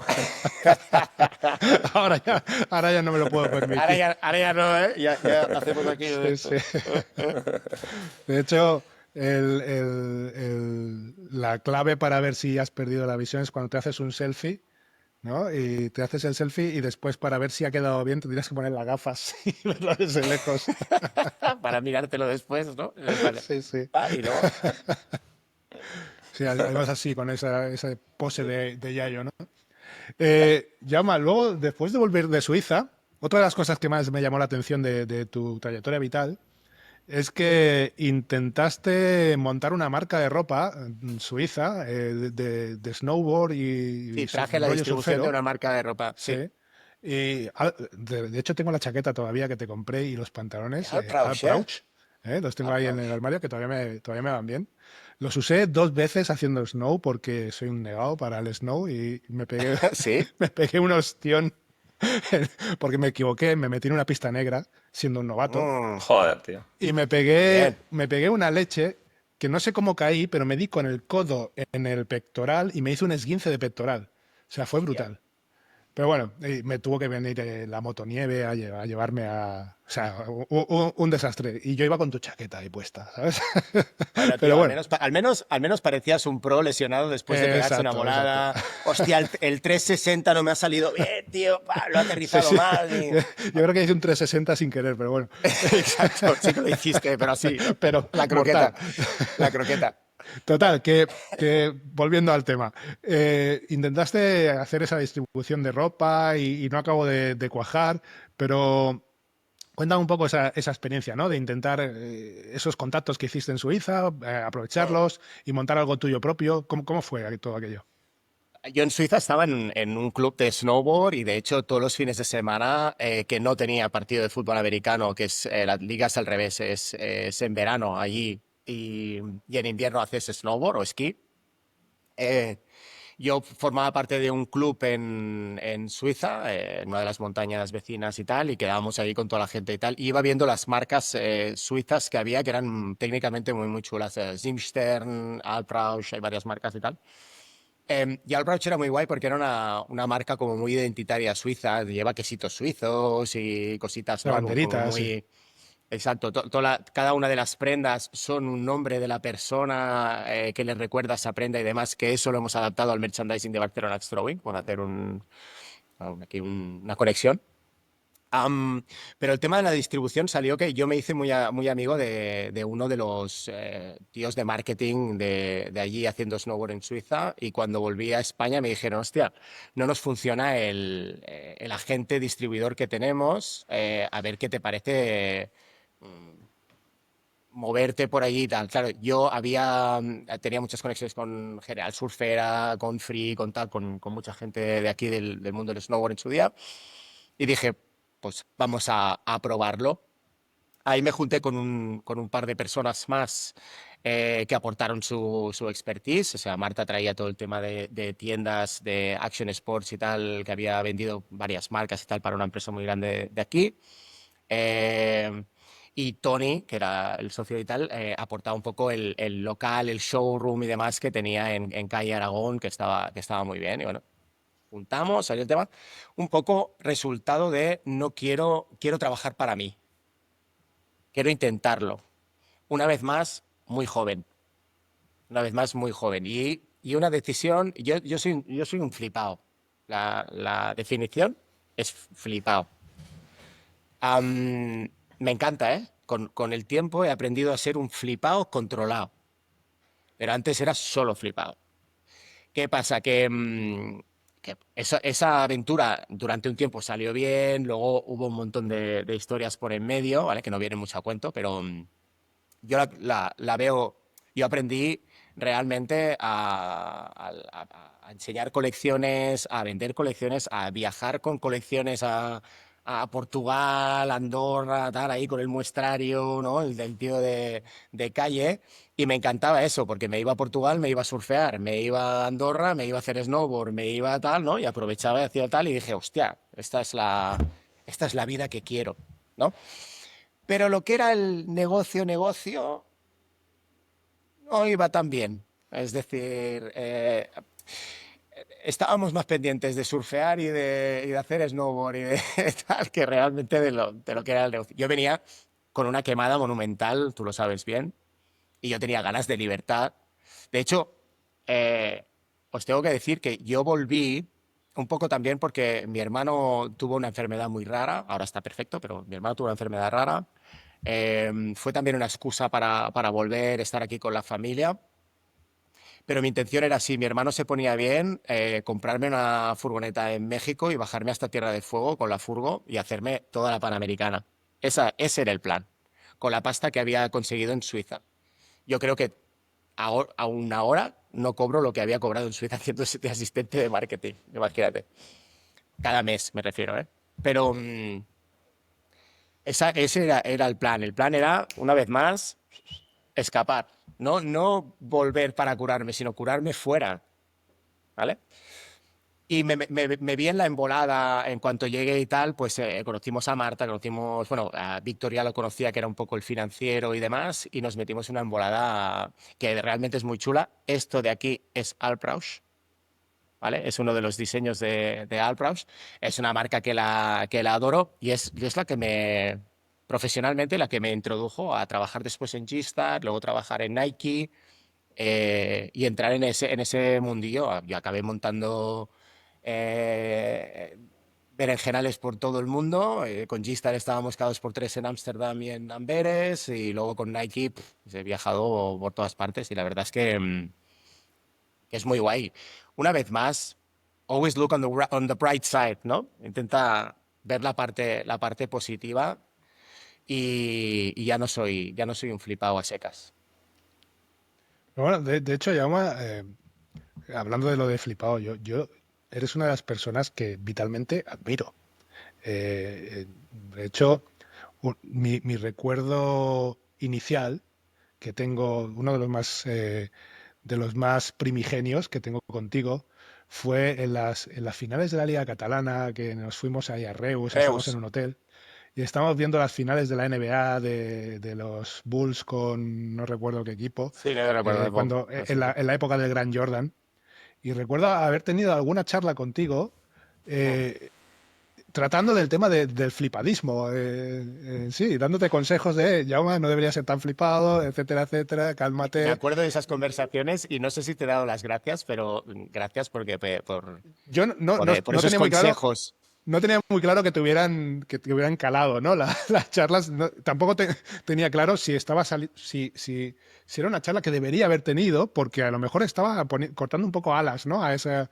Ahora ya, ahora ya no me lo puedo permitir. Ahora ya no, ¿eh? Ya hacemos aquí de Sí, esto. sí. De hecho, la clave para ver si has perdido la visión es cuando te haces un selfie, ¿no? Y te haces el selfie y después para ver si ha quedado bien te tienes que poner las gafas y verlo desde lejos. Para mirártelo después, ¿no? Vale. Sí, sí. Y luego, Sí, además así, con esa pose de Yayo, ¿no? Jaume, luego, después de volver de Suiza, otra de las cosas que más me llamó la atención de tu trayectoria vital es que intentaste montar una marca de ropa suiza de snowboard y sí, traje la rollo distribución de surfero, una marca de ropa, sí. sí. Y de hecho tengo la chaqueta todavía que te compré y los pantalones Al Prauch, ¿eh? Crouch, los tengo Al ahí en Prauch. el armario que todavía me van bien. Los usé 2 veces haciendo snow porque soy un negado para el snow y me pegué, Sí. me pegué un ostión porque me equivoqué, me metí en una pista negra siendo un novato Mm, Joder, tío. y bien. me pegué una leche que no sé cómo caí, pero me di con el codo en el pectoral y me hizo un esguince de pectoral. O sea, fue Hostia. brutal. Pero bueno, y me tuvo que venir la motonieve a llevarme a... O sea, un desastre. Y yo iba con tu chaqueta ahí puesta, ¿sabes? Bueno, Pero tío, bueno, al menos parecías un pro lesionado después de pegarse una exacto, exacto. volada. Hostia, el 360 no me ha salido bien, tío. Lo he Sí, aterrizado sí. mal. Yo creo que hice un 360 sin querer, pero bueno. Exacto, sí que lo hiciste, pero así, ¿no? Pero La mortal. croqueta. La croqueta. Total, que volviendo al tema, intentaste hacer esa distribución de ropa y no acabo de cuajar, pero cuéntame un poco esa experiencia, ¿no? De intentar esos contactos que hiciste en Suiza, aprovecharlos y montar algo tuyo propio. ¿Cómo fue todo aquello? Yo en Suiza estaba en un club de snowboard y de hecho todos los fines de semana que no tenía partido de fútbol americano, que es las ligas al revés, es en verano allí y en invierno haces snowboard o esquí. Eh, yo formaba parte de un club en Suiza, en una de las montañas vecinas y tal, y quedábamos ahí con toda la gente y tal. Y iba viendo las marcas suizas que había, que eran técnicamente muy, muy chulas. Zimstern, Alprausch, hay varias marcas y tal. Y Alprauch era muy guay porque era una marca como muy identitaria suiza, lleva quesitos suizos y cositas, La ¿no? Como banderita, sí. muy... exacto. Cada una de las prendas son un nombre de la persona que les recuerda esa prenda y demás, que eso lo hemos adaptado al merchandising de Barcelona Axe Throwing, por hacer una conexión. Am, pero el tema de la distribución salió que yo me hice muy amigo de uno de los tíos de marketing de allí haciendo snowboard en Suiza, y cuando volví a España me dijeron, hostia, no nos funciona el agente distribuidor que tenemos, a ver qué te parece moverte por allí y tal. Claro, tenía muchas conexiones con General Surfera, con Free, con mucha gente de aquí del mundo del snowboard en su día. Y dije, pues vamos a probarlo. Ahí me junté con un par de personas más que aportaron su expertise. O sea, Marta traía todo el tema de tiendas de Action Sports y tal, que había vendido varias marcas y tal para una empresa muy grande de aquí. Eh, y Tony, que era el socio y tal, aportaba un poco el local, el showroom y demás que tenía en calle Aragón, que estaba muy bien. Y bueno, juntamos, salió el tema. Un poco resultado de no quiero trabajar para mí, quiero intentarlo. Una vez más, muy joven. Una vez más, muy joven. Y una decisión, yo soy un flipado. La definición es flipado. Me encanta, ¿eh? Con el tiempo he aprendido a ser un flipado controlado. Pero antes era solo flipado. ¿Qué pasa? Que esa aventura durante un tiempo salió bien, luego hubo un montón de historias por en medio, ¿vale? Que no vienen mucho a cuento, pero yo la veo, yo aprendí realmente a enseñar colecciones, a vender colecciones, a viajar con colecciones a Portugal, Andorra, tal, ahí con el muestrario, ¿no? El del tío de calle. Y me encantaba eso, porque me iba a Portugal, me iba a surfear, me iba a Andorra, me iba a hacer snowboard, me iba a tal, ¿no? Y aprovechaba y hacía tal y dije, hostia, esta es la vida que quiero, ¿no? Pero lo que era el negocio, no iba tan bien. Es decir, estábamos más pendientes de surfear y de hacer snowboard y de tal que realmente de lo que era el negocio. Yo venía con una quemada monumental, tú lo sabes bien, y yo tenía ganas de libertad. De hecho, eh, os tengo que decir que yo volví un poco también porque mi hermano tuvo una enfermedad muy rara, ahora está perfecto, pero mi hermano tuvo una enfermedad rara. Fue también una excusa para volver a estar aquí con la familia. Pero mi intención era, si mi hermano se ponía bien, comprarme una furgoneta en México y bajarme hasta Tierra del Fuego con la furgo y hacerme toda la Panamericana. Ese era el plan, con la pasta que había conseguido en Suiza. Yo creo que aún ahora no cobro lo que había cobrado en Suiza haciendo de asistente de marketing, imagínate. Cada mes me refiero, ¿eh? Pero ese era el plan. El plan era, una vez más, escapar. No volver para curarme, sino curarme fuera, ¿vale? Y me vi en la embolada en cuanto llegué y tal, pues conocimos a Marta, bueno, a Victoria lo conocía, que era un poco el financiero y demás, y nos metimos en una embolada que realmente es muy chula. Esto de aquí es Alprausch, ¿vale? Es uno de los diseños de Alprausch. Es una marca que la adoro y es profesionalmente la que me introdujo a trabajar después en G-Star, luego trabajar en Nike y entrar en ese mundillo. Yo acabé montando eh, berenjenales por todo el mundo. Con G-Star estábamos cada 2 por 3 en Ámsterdam y en Amberes, y luego con Nike he viajado por todas partes y la verdad es que es muy guay. Una vez más, always look on the bright side, ¿no? Intenta ver la parte positiva y ya no soy un flipado a secas. Pero bueno, de hecho, Jaume, hablando de lo de flipado, eres una de las personas que vitalmente admiro. De hecho, mi recuerdo inicial que tengo, uno de los más primigenios que tengo contigo, fue en las finales de la Liga Catalana, que nos fuimos ahí a Reus, estábamos en Reus, un hotel y estábamos viendo las finales de la NBA de los Bulls con no recuerdo qué equipo, sí, no recuerdo de Bob. cuando en la época del Gran Jordan. Y recuerdo haber tenido alguna charla contigo, eh, tratando del tema del flipadismo, sí, dándote consejos de, Jaume, no deberías ser tan flipado, etcétera, etcétera, Me cálmate. acuerdo de esas conversaciones y no sé si te he dado las gracias, pero gracias porque Yo por no esos tenía muy claro. consejos. No tenía muy claro que te hubieran calado, ¿no? Las charlas. Tampoco tenía claro si si era una charla que debería haber tenido, porque a lo mejor estaba cortando un poco alas, ¿no? A esa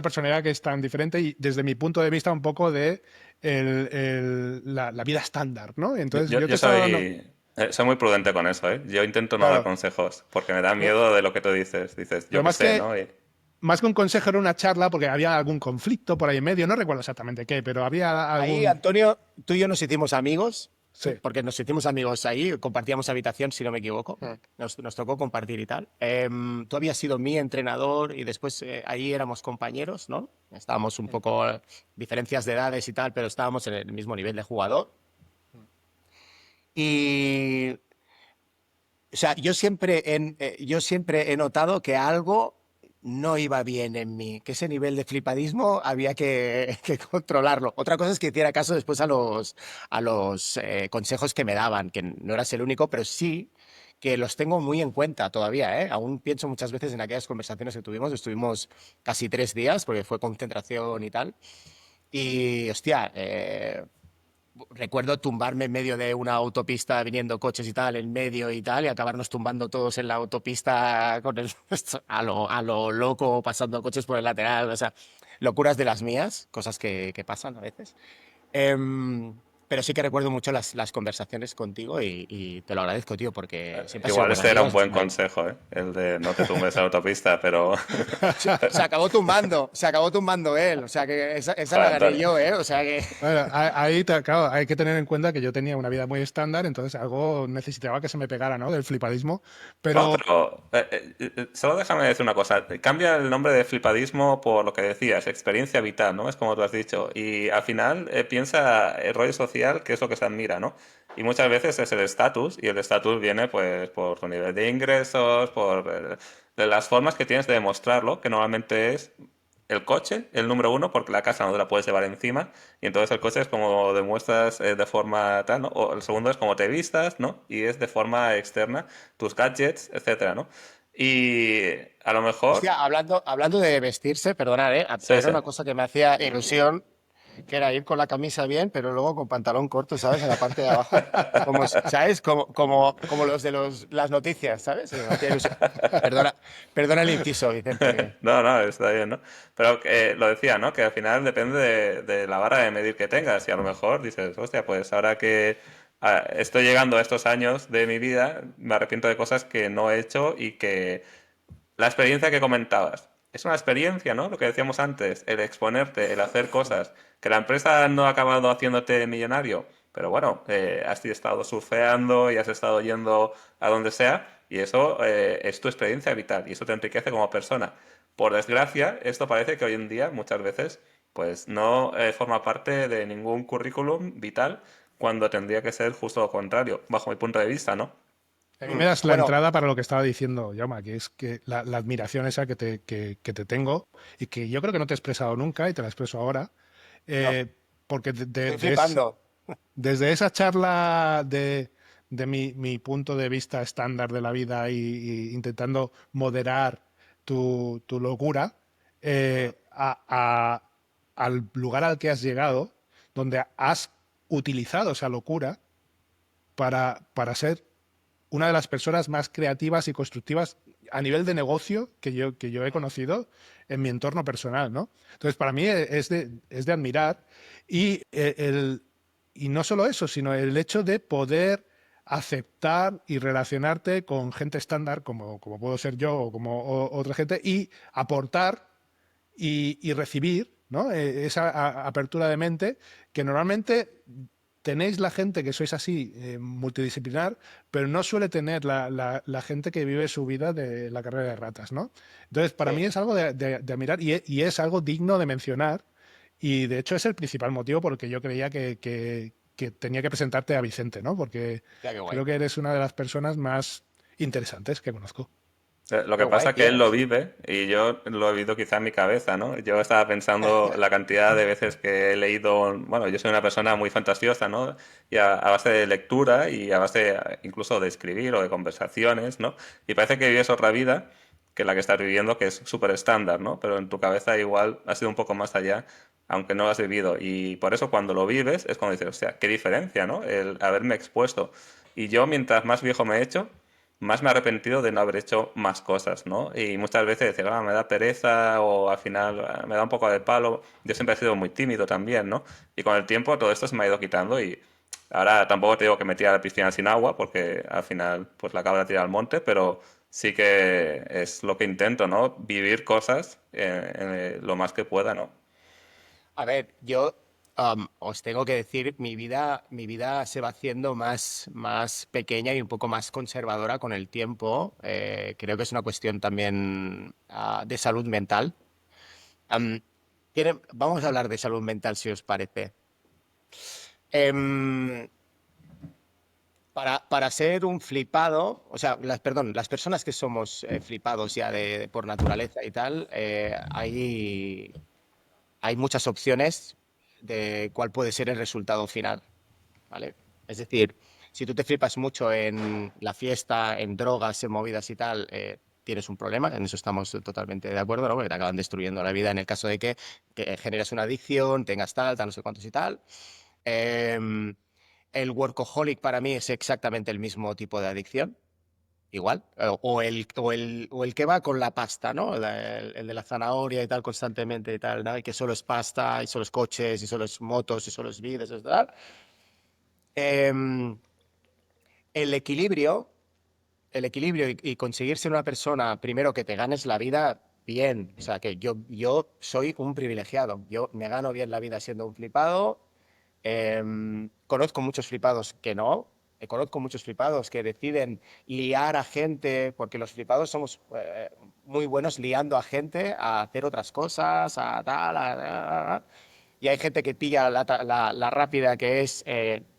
personalidad que es tan diferente y desde mi punto de vista un poco de la vida estándar, ¿no? Entonces yo te Yo estaba dando, soy muy prudente con eso, ¿eh? Yo intento no dar claro, consejos porque me da pero, miedo de lo que tú dices. Dices, yo pero qué sé, ¿no? más que un consejo era una charla porque había algún conflicto por ahí en medio, no recuerdo exactamente qué, pero había Ahí, algún... Antonio, tú y yo nos hicimos amigos, Sí. porque nos hicimos amigos ahí, compartíamos habitación, si no me equivoco. Nos tocó compartir y tal. Tú habías sido mi entrenador y después ahí éramos compañeros, ¿no? Estábamos un poco, diferencias de edades y tal, pero estábamos en el mismo nivel de jugador. Y, o sea, yo siempre he notado que algo no iba bien en mí, que ese nivel de flipadismo había que controlarlo. Otra cosa es que hiciera caso después a los consejos que me daban, que no eras el único, pero sí que los tengo muy en cuenta todavía, ¿eh? Aún pienso muchas veces en aquellas conversaciones que tuvimos, estuvimos casi 3 días, porque fue concentración y tal, y hostia, recuerdo tumbarme en medio de una autopista viniendo coches y tal, en medio y tal, y acabarnos tumbando todos en la autopista con a lo loco, pasando coches por el lateral, o sea, locuras de las mías, cosas que pasan a veces. Em, pero sí que recuerdo mucho las conversaciones contigo y te lo agradezco, tío, porque siempre has sido Igual buen este era amigo. un buen consejo, ¿eh? El de no te tumbes en la autopista, pero... Se acabó tumbando él, o sea que esa la Joder, gané Antonio. yo, ¿eh? O sea que... Bueno, claro, hay que tener en cuenta que yo tenía una vida muy estándar, entonces algo necesitaba que se me pegara, ¿no? Del flipadismo. No, Pero pero solo déjame decir una cosa. Cambia el nombre de flipadismo por lo que decías, experiencia vital, ¿no? Es como tú has dicho. Y al final piensa el rollo social, que es lo que se admira, ¿no? Y muchas veces es el estatus, y el estatus viene pues por tu nivel de ingresos, por de las formas que tienes de demostrarlo, que normalmente es el coche, el número uno, porque la casa no te la puedes llevar encima, y entonces el coche es como demuestras de forma tal, ¿no? O el segundo es como te vistas, ¿no? Y es de forma externa, tus gadgets, etcétera, ¿no? Y a lo mejor, Hostia, hablando de vestirse, perdonad, sí, era sí. una cosa que me hacía ilusión, que era ir con la camisa bien, pero luego con pantalón corto, ¿sabes? En la parte de abajo. Como, ¿sabes? Como los de las noticias, ¿sabes? Me hacía ilusión. Perdona, perdona el inciso, Vicente. No, no, está bien, ¿no? Pero lo decía, ¿no? Que al final depende de la vara de medir que tengas. Y a lo mejor dices, hostia, pues ahora que estoy llegando a estos años de mi vida, me arrepiento de cosas que no he hecho y que la experiencia que comentabas. Es una experiencia, ¿no? Lo que decíamos antes, el exponerte, el hacer cosas. Que la empresa no ha acabado haciéndote millonario, pero bueno, has estado surfeando y has estado yendo a donde sea, y eso es tu experiencia vital, y eso te enriquece como persona. Por desgracia, esto parece que hoy en día, muchas veces, pues no forma parte de ningún currículum vital, cuando tendría que ser justo lo contrario, bajo mi punto de vista, ¿no? a mí me das la Bueno, entrada para lo que estaba diciendo, Jaume, que es que la admiración esa que te tengo y que yo creo que no te he expresado nunca y te la expreso ahora, no, porque estoy flipando. desde esa charla de mi punto de vista estándar de la vida y intentando moderar tu locura, al lugar al que has llegado, donde has utilizado esa locura para ser una de las personas más creativas y constructivas a nivel de negocio que yo he conocido en mi entorno personal, ¿no? Entonces, para mí es de admirar y, y no solo eso, sino el hecho de poder aceptar y relacionarte con gente estándar como puedo ser yo o como otra gente y aportar y recibir, ¿no? Esa apertura de mente que normalmente tenéis la gente que sois así, multidisciplinar, pero no suele tener la gente que vive su vida de la carrera de ratas, ¿no? Entonces, para mí Sí, es algo de admirar y es algo digno de mencionar y de hecho es el principal motivo por el que yo creía que tenía que presentarte a Vicente, ¿no? Porque ya qué guay. creo que eres una de las personas más interesantes que conozco. Lo Qué que pasa guay, es que él tío. lo vive y yo lo he vivido quizá en mi cabeza, ¿no? Yo estaba pensando la cantidad de veces que he leído, bueno, yo soy una persona muy fantasiosa, ¿no? Y a base de lectura y a base incluso de escribir o de conversaciones, ¿no? Y parece que vives otra vida que la que estás viviendo, que es súper estándar, ¿no? Pero en tu cabeza igual ha sido un poco más allá, aunque no lo has vivido. Y por eso cuando lo vives es cuando dices, o sea, qué diferencia, ¿no? El haberme expuesto. Y yo, mientras más viejo me he hecho, más me he arrepentido de no haber hecho más cosas, ¿no? Y muchas veces decía, me da pereza o al final me da un poco de palo. Yo siempre he sido muy tímido también, ¿no? Y con el tiempo todo esto se me ha ido quitando y ahora tampoco te digo que me tire a la piscina sin agua porque al final pues la cabra tira al monte, pero sí que es lo que intento, ¿no? Vivir cosas lo más que pueda, ¿no? A ver, yo os tengo que decir, mi vida se va haciendo más pequeña y un poco más conservadora con el tiempo. Creo que es una cuestión también de salud mental. Am, vamos a hablar de salud mental, si os parece. Em, para ser un flipado, o sea, perdón, las personas que somos flipados ya por naturaleza y tal, hay muchas opciones de cuál puede ser el resultado final, ¿vale? Es decir, si tú te flipas mucho en la fiesta, en drogas, en movidas y tal, tienes un problema, en eso estamos totalmente de acuerdo, ¿no? Porque te acaban destruyendo la vida en el caso de que generes una adicción, tengas tal, no sé cuántos y tal. Em, el workaholic para mí es exactamente el mismo tipo de adicción, igual. O el que va con la pasta, ¿no? El de la zanahoria y tal constantemente y tal, ¿no? Y que solo es pasta, y solo es coches, y solo es motos, y solo es vidas y tal. Em, el equilibrio, el equilibrio y conseguir ser una persona, primero que te ganes la vida bien. O sea, que yo soy un privilegiado. Yo me gano bien la vida siendo un flipado. Conozco muchos flipados que no. Conozco muchos flipados que deciden liar a gente, porque los flipados somos muy buenos liando a gente a hacer otras cosas, a tal, y hay gente que pilla la rápida que es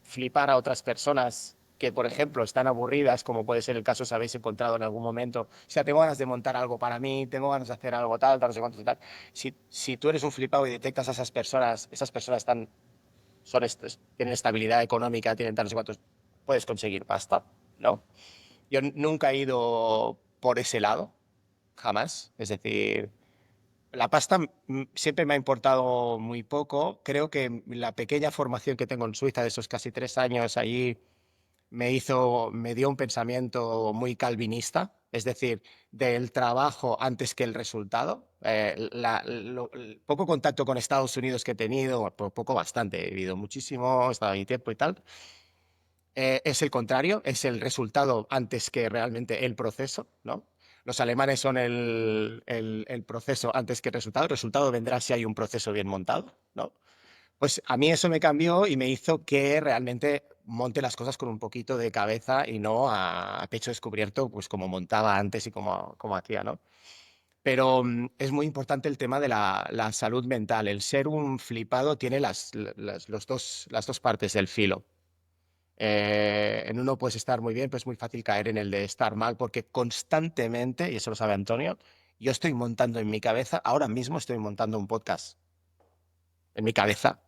flipar a otras personas que, por ejemplo, están aburridas, como puede ser el caso, os habéis encontrado en algún momento. O sea, tengo ganas de montar algo para mí, tengo ganas de hacer algo tal, tal, no sé cuánto y tal. Si tú eres un flipado y detectas a esas personas tienen estabilidad económica, tienen tal, no sé cuántos, puedes conseguir pasta, ¿no? Yo nunca he ido por ese lado, jamás. Es decir, la pasta siempre me ha importado muy poco. Creo que la pequeña formación que tengo en Suiza de esos casi 3 años allí me dio un pensamiento muy calvinista, es decir, del trabajo antes que el resultado. El poco contacto con Estados Unidos que he tenido, poco bastante, he vivido muchísimo, he estado ahí tiempo y tal, es el contrario, es el resultado antes que realmente el proceso, ¿no? Los alemanes son el proceso antes que el resultado vendrá si hay un proceso bien montado, ¿no? Pues a mí eso me cambió y me hizo que realmente monte las cosas con un poquito de cabeza y no a pecho descubierto, pues como montaba antes y como hacía, ¿no? Pero es muy importante el tema de la salud mental. El ser un flipado tiene las dos partes del filo. En uno puedes estar muy bien, pero es muy fácil caer en el de estar mal, porque constantemente, y eso lo sabe Antonio, yo estoy montando en mi cabeza, ahora mismo estoy montando un podcast en mi cabeza.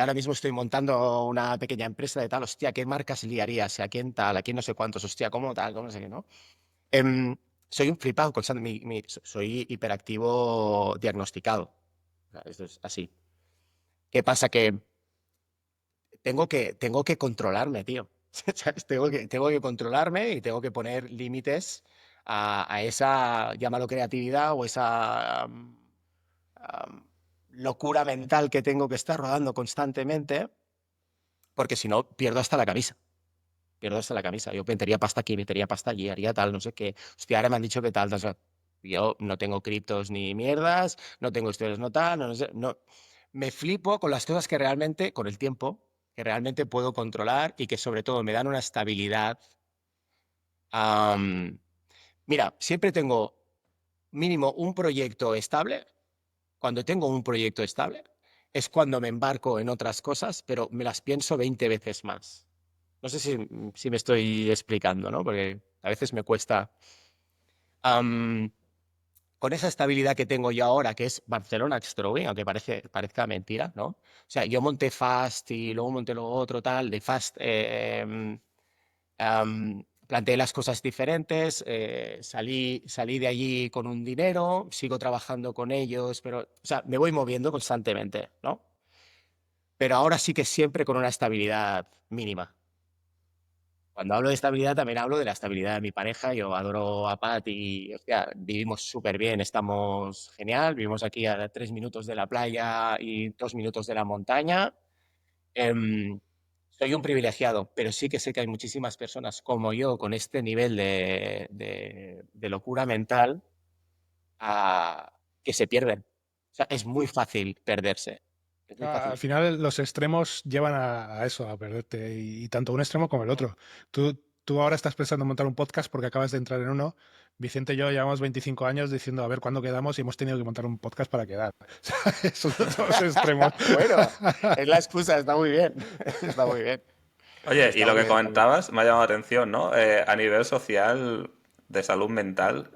Ahora mismo estoy montando una pequeña empresa de tal, hostia, ¿qué marcas liarías? ¿A quién tal? ¿A quién no sé cuántos? Hostia, ¿cómo tal? ¿Cómo no sé qué, no? Soy un flipado constante, soy hiperactivo diagnosticado. O sea, esto es así. ¿Qué pasa? Que tengo que controlarme, tío. ¿Sabes? Tengo que controlarme y tengo que poner límites a esa, llámalo creatividad o esa locura mental que tengo que estar rodando constantemente, porque si no, pierdo hasta la camisa. Pierdo hasta la camisa. Yo metería pasta aquí, metería pasta allí, haría tal, no sé qué. Hostia, ahora me han dicho que tal, tal, tal. Yo no tengo criptos ni mierdas, no tengo historias no tal, no sé, no. Me flipo con las cosas que realmente, con el tiempo, que realmente puedo controlar y que sobre todo me dan una estabilidad. Am, Mira, siempre tengo mínimo un proyecto estable. Cuando tengo un proyecto estable, es cuando me embarco en otras cosas, pero me las pienso 20 veces más. No sé si me estoy explicando, ¿no? Porque a veces me cuesta. Am, con esa estabilidad que tengo yo ahora, que es Barcelona Extrowing, aunque parezca mentira, ¿no? O sea, yo monté Fast y luego monté lo otro, tal, de Fast, planteé las cosas diferentes, salí de allí con un dinero, sigo trabajando con ellos, pero, o sea, me voy moviendo constantemente, ¿no? Pero ahora sí que siempre con una estabilidad mínima. Cuando hablo de estabilidad, también hablo de la estabilidad de mi pareja. Yo adoro a Pat y hostia, vivimos súper bien, estamos genial. Vivimos aquí a 3 minutos de la playa y 2 minutos de la montaña. Em, Soy un privilegiado, pero sí que sé que hay muchísimas personas como yo con este nivel de locura mental que se pierden. O sea, es muy fácil perderse. Es muy Al fácil. final los extremos llevan a eso, a perderte, y tanto un extremo como el otro. Tú ahora estás pensando en montar un podcast porque acabas de entrar en uno. Vicente y yo llevamos 25 años diciendo a ver cuándo quedamos y hemos tenido que montar un podcast para quedar. Son los dos extremos. Bueno, es la excusa, está muy bien. Está muy bien. Oye, y Está lo muy que bien, está muy bien. comentabas me ha llamado la atención, ¿no? A nivel social, de salud mental,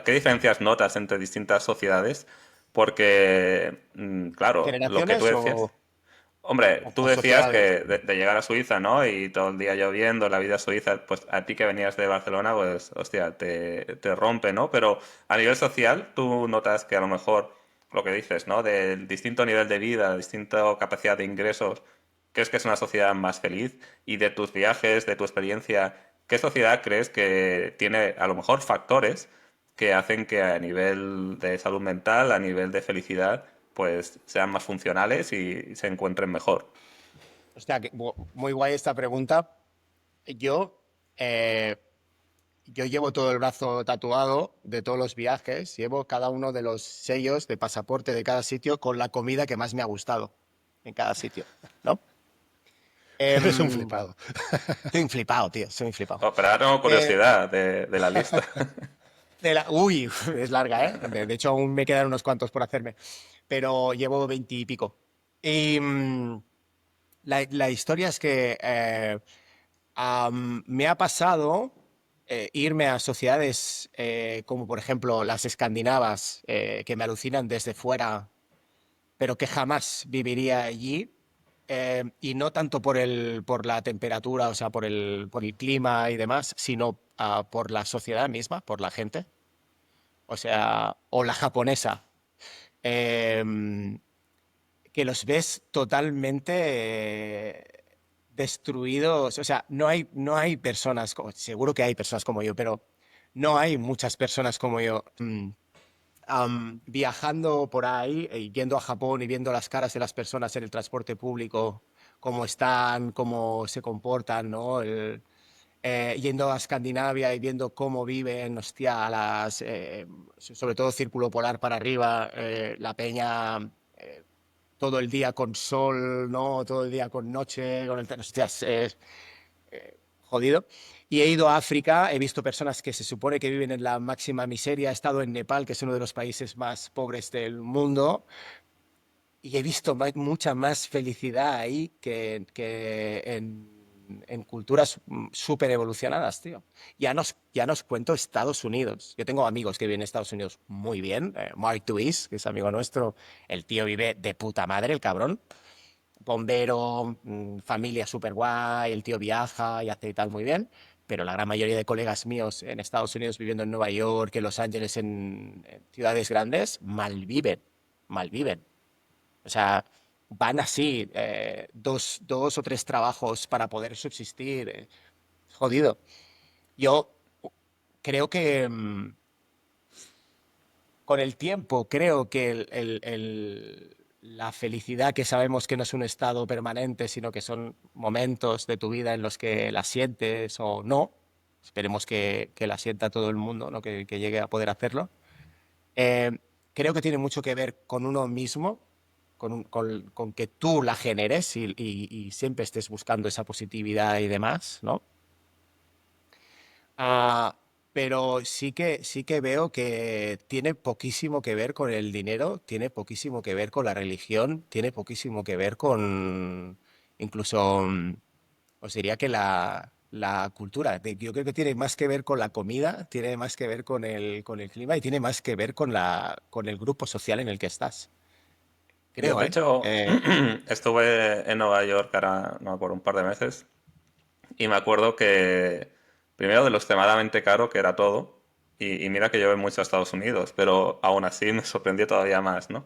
¿qué diferencias notas entre distintas sociedades? Porque, claro, lo que tú ¿Generaciones decías. Hombre, tú o decías sociedades? que de llegar a Suiza, ¿no? Y todo el día lloviendo, la vida suiza, pues a ti que venías de Barcelona, pues, hostia, te rompe, ¿no? Pero a nivel social, tú notas que a lo mejor lo que dices, ¿no? Del distinto nivel de vida, distinta capacidad de ingresos, ¿crees que es una sociedad más feliz? Y de tus viajes, de tu experiencia, ¿qué sociedad crees que tiene a lo mejor factores que hacen que a nivel de salud mental, a nivel de felicidad, pues sean más funcionales y se encuentren mejor? Hostia, muy guay esta pregunta. Yo, eh, yo llevo todo el brazo tatuado de todos los viajes, llevo cada uno de los sellos de pasaporte de cada sitio con la comida que más me ha gustado en cada sitio, ¿no? Eres un Em, flipado. Soy un flipado, tío, soy un flipado. Oh, pero ahora tengo Eh, curiosidad de la lista. Uy, es larga, ¿eh? De hecho, aún me quedan unos cuantos por hacerme, pero llevo 20 y pico. Y la historia es que me ha pasado irme a sociedades como, por ejemplo, las escandinavas, que me alucinan desde fuera, pero que jamás viviría allí. Y no tanto por la temperatura, o sea, por el clima y demás, sino por la sociedad misma, por la gente. O sea, o la japonesa, em, que los ves totalmente destruidos. O sea, no hay personas, seguro que hay personas como yo, pero no hay muchas personas como yo. Viajando por ahí y yendo a Japón y viendo las caras de las personas en el transporte público, cómo están, cómo se comportan, ¿no? Yendo a Escandinavia y viendo cómo viven, hostia, sobre todo Círculo Polar para arriba, la peña todo el día con sol, ¿no? Todo el día con noche, hostias, es jodido. Y he ido a África, he visto personas que se supone que viven en la máxima miseria, he estado en Nepal, que es uno de los países más pobres del mundo, y he visto mucha más felicidad ahí que en culturas súper evolucionadas, tío. Ya nos cuento Estados Unidos. Yo tengo amigos que viven en Estados Unidos muy bien. Mark Duis, que es amigo nuestro, el tío vive de puta madre, el cabrón. Bombero, familia súper guay, el tío viaja y hace y tal muy bien. Pero la gran mayoría de colegas míos en Estados Unidos viviendo en Nueva York, en Los Ángeles, en ciudades grandes, malviven, malviven. O sea, van así, dos o tres trabajos para poder subsistir. Jodido. Yo creo que con el tiempo, creo que la felicidad, que sabemos que no es un estado permanente, sino que son momentos de tu vida en los que la sientes o no. Esperemos que la sienta todo el mundo, ¿no? Que llegue a poder hacerlo. Eh, Creo que tiene mucho que ver con uno mismo, con que tú la generes y siempre estés buscando esa positividad y demás, ¿no? Ah, pero sí que veo que tiene poquísimo que ver con el dinero, tiene poquísimo que ver con la religión, tiene poquísimo que ver con incluso, os diría que la cultura. Yo creo que tiene más que ver con la comida, tiene más que ver con el clima y tiene más que ver con el grupo social en el que estás. Yo, Creo, de ¿eh? hecho, estuve en Nueva York ahora, no, por un par de meses, y me acuerdo que, primero, de lo extremadamente caro que era todo, y mira que yo voy mucho a Estados Unidos, pero aún así me sorprendió todavía más, ¿no?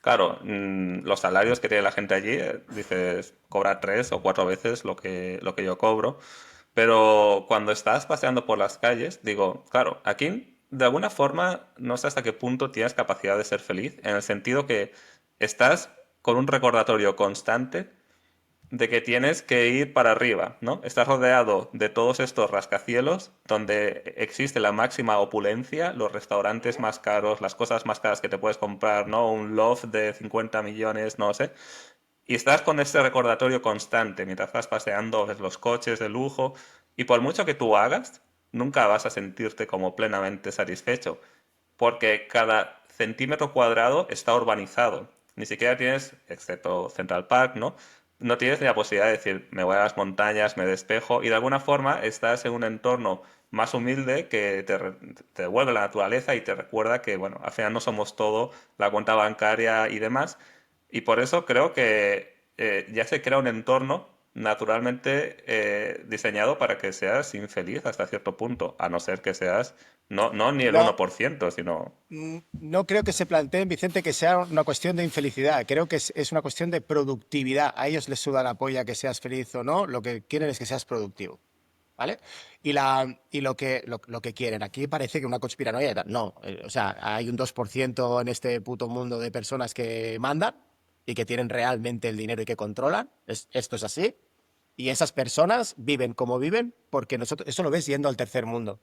Claro, los salarios que tiene la gente allí, dices, cobra 3 o 4 veces lo que yo cobro, pero cuando estás paseando por las calles, digo, claro, aquí de alguna forma no sé hasta qué punto tienes capacidad de ser feliz, en el sentido que estás con un recordatorio constante de que tienes que ir para arriba, ¿no? Estás rodeado de todos estos rascacielos donde existe la máxima opulencia, los restaurantes más caros, las cosas más caras que te puedes comprar, ¿no? Un loft de 50 millones, no sé. Y estás con este recordatorio constante mientras vas paseando, ves los coches de lujo, y por mucho que tú hagas, nunca vas a sentirte como plenamente satisfecho, porque cada centímetro cuadrado está urbanizado. Ni siquiera tienes, excepto Central Park, ¿no? No tienes ni la posibilidad de decir, me voy a las montañas, me despejo, y de alguna forma estás en un entorno más humilde que te devuelve la naturaleza y te recuerda que, bueno, al final no somos todo, la cuenta bancaria y demás, y por eso creo que ya se crea un entorno naturalmente diseñado para que seas infeliz hasta cierto punto, a no ser que seas, no ni el No, 1%, sino... no creo que se planteen, Vicente, que sea una cuestión de infelicidad. Creo que es una cuestión de productividad. A ellos les suda la polla que seas feliz o no. Lo que quieren es que seas productivo. ¿Vale? Y lo que quieren. Aquí parece que una conspiranoia y tal. No, o sea, hay un 2% en este puto mundo de personas que mandan y que tienen realmente el dinero y que controlan. Esto es así. Y esas personas viven como viven porque nosotros, eso lo ves yendo al tercer mundo.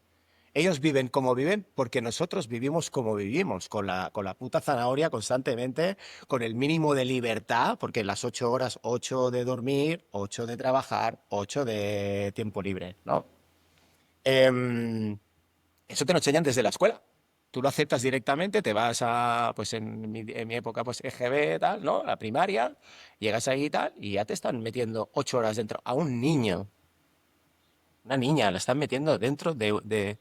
Ellos viven como viven porque nosotros vivimos como vivimos, con la puta zanahoria constantemente, con el mínimo de libertad, porque las 8 horas, 8 de dormir, 8 de trabajar, 8 de tiempo libre, ¿no? Em, Eso te lo enseñan desde la escuela. Tú lo aceptas directamente, te vas a, pues en mi época, pues EGB, tal, ¿no? La primaria, llegas ahí y tal, y ya te están metiendo 8 horas dentro. A un niño, una niña, la están metiendo dentro le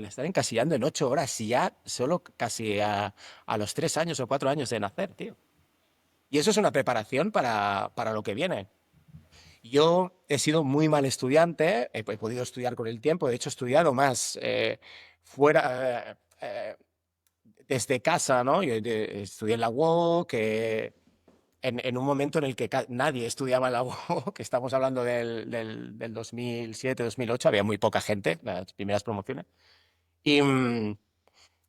están encasillando en 8 horas y ya solo casi a los 3 años o 4 años de nacer, tío. Y eso es una preparación para lo que viene. Yo he sido muy mal estudiante, he podido estudiar con el tiempo, de hecho he estudiado más fuera, desde casa, ¿no? Yo estudié en la UOC, que en un momento en el que nadie estudiaba en la UOC, que estamos hablando del 2007, 2008, había muy poca gente, las primeras promociones. Y,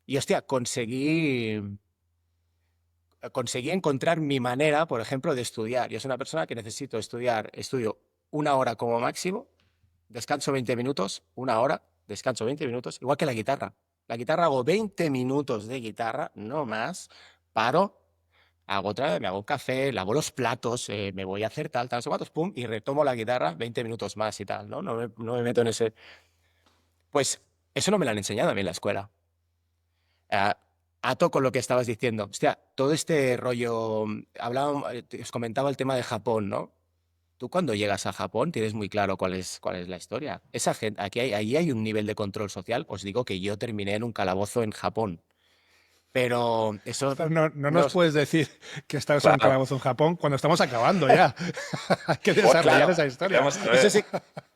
y hostia, conseguí encontrar mi manera, por ejemplo, de estudiar. Yo soy una persona que necesito estudiar, estudio 1 hora como máximo, descanso 20 minutos, 1 hora, descanso 20 minutos, igual que la guitarra. La guitarra hago 20 minutos de guitarra, no más, paro, hago otra vez, me hago un café, lavo los platos, me voy a hacer tal, tal, zapatos, pum, y retomo la guitarra 20 minutos más y tal, ¿no? No me meto en ese... Pues eso no me lo han enseñado a mí en la escuela. Ah, ato con lo que estabas diciendo. Hostia, todo este rollo, os comentaba el tema de Japón, ¿no? Tú cuando llegas a Japón tienes muy claro cuál es la historia. Esa gente, ahí hay un nivel de control social. Os digo que yo terminé en un calabozo en Japón, pero eso Ostras, no, no no, nos puedes decir que estás en un Claro, calabozo en Japón cuando estamos acabando ya. Hay que pues desarrollar claro, esa historia. queremos eso saber. sí,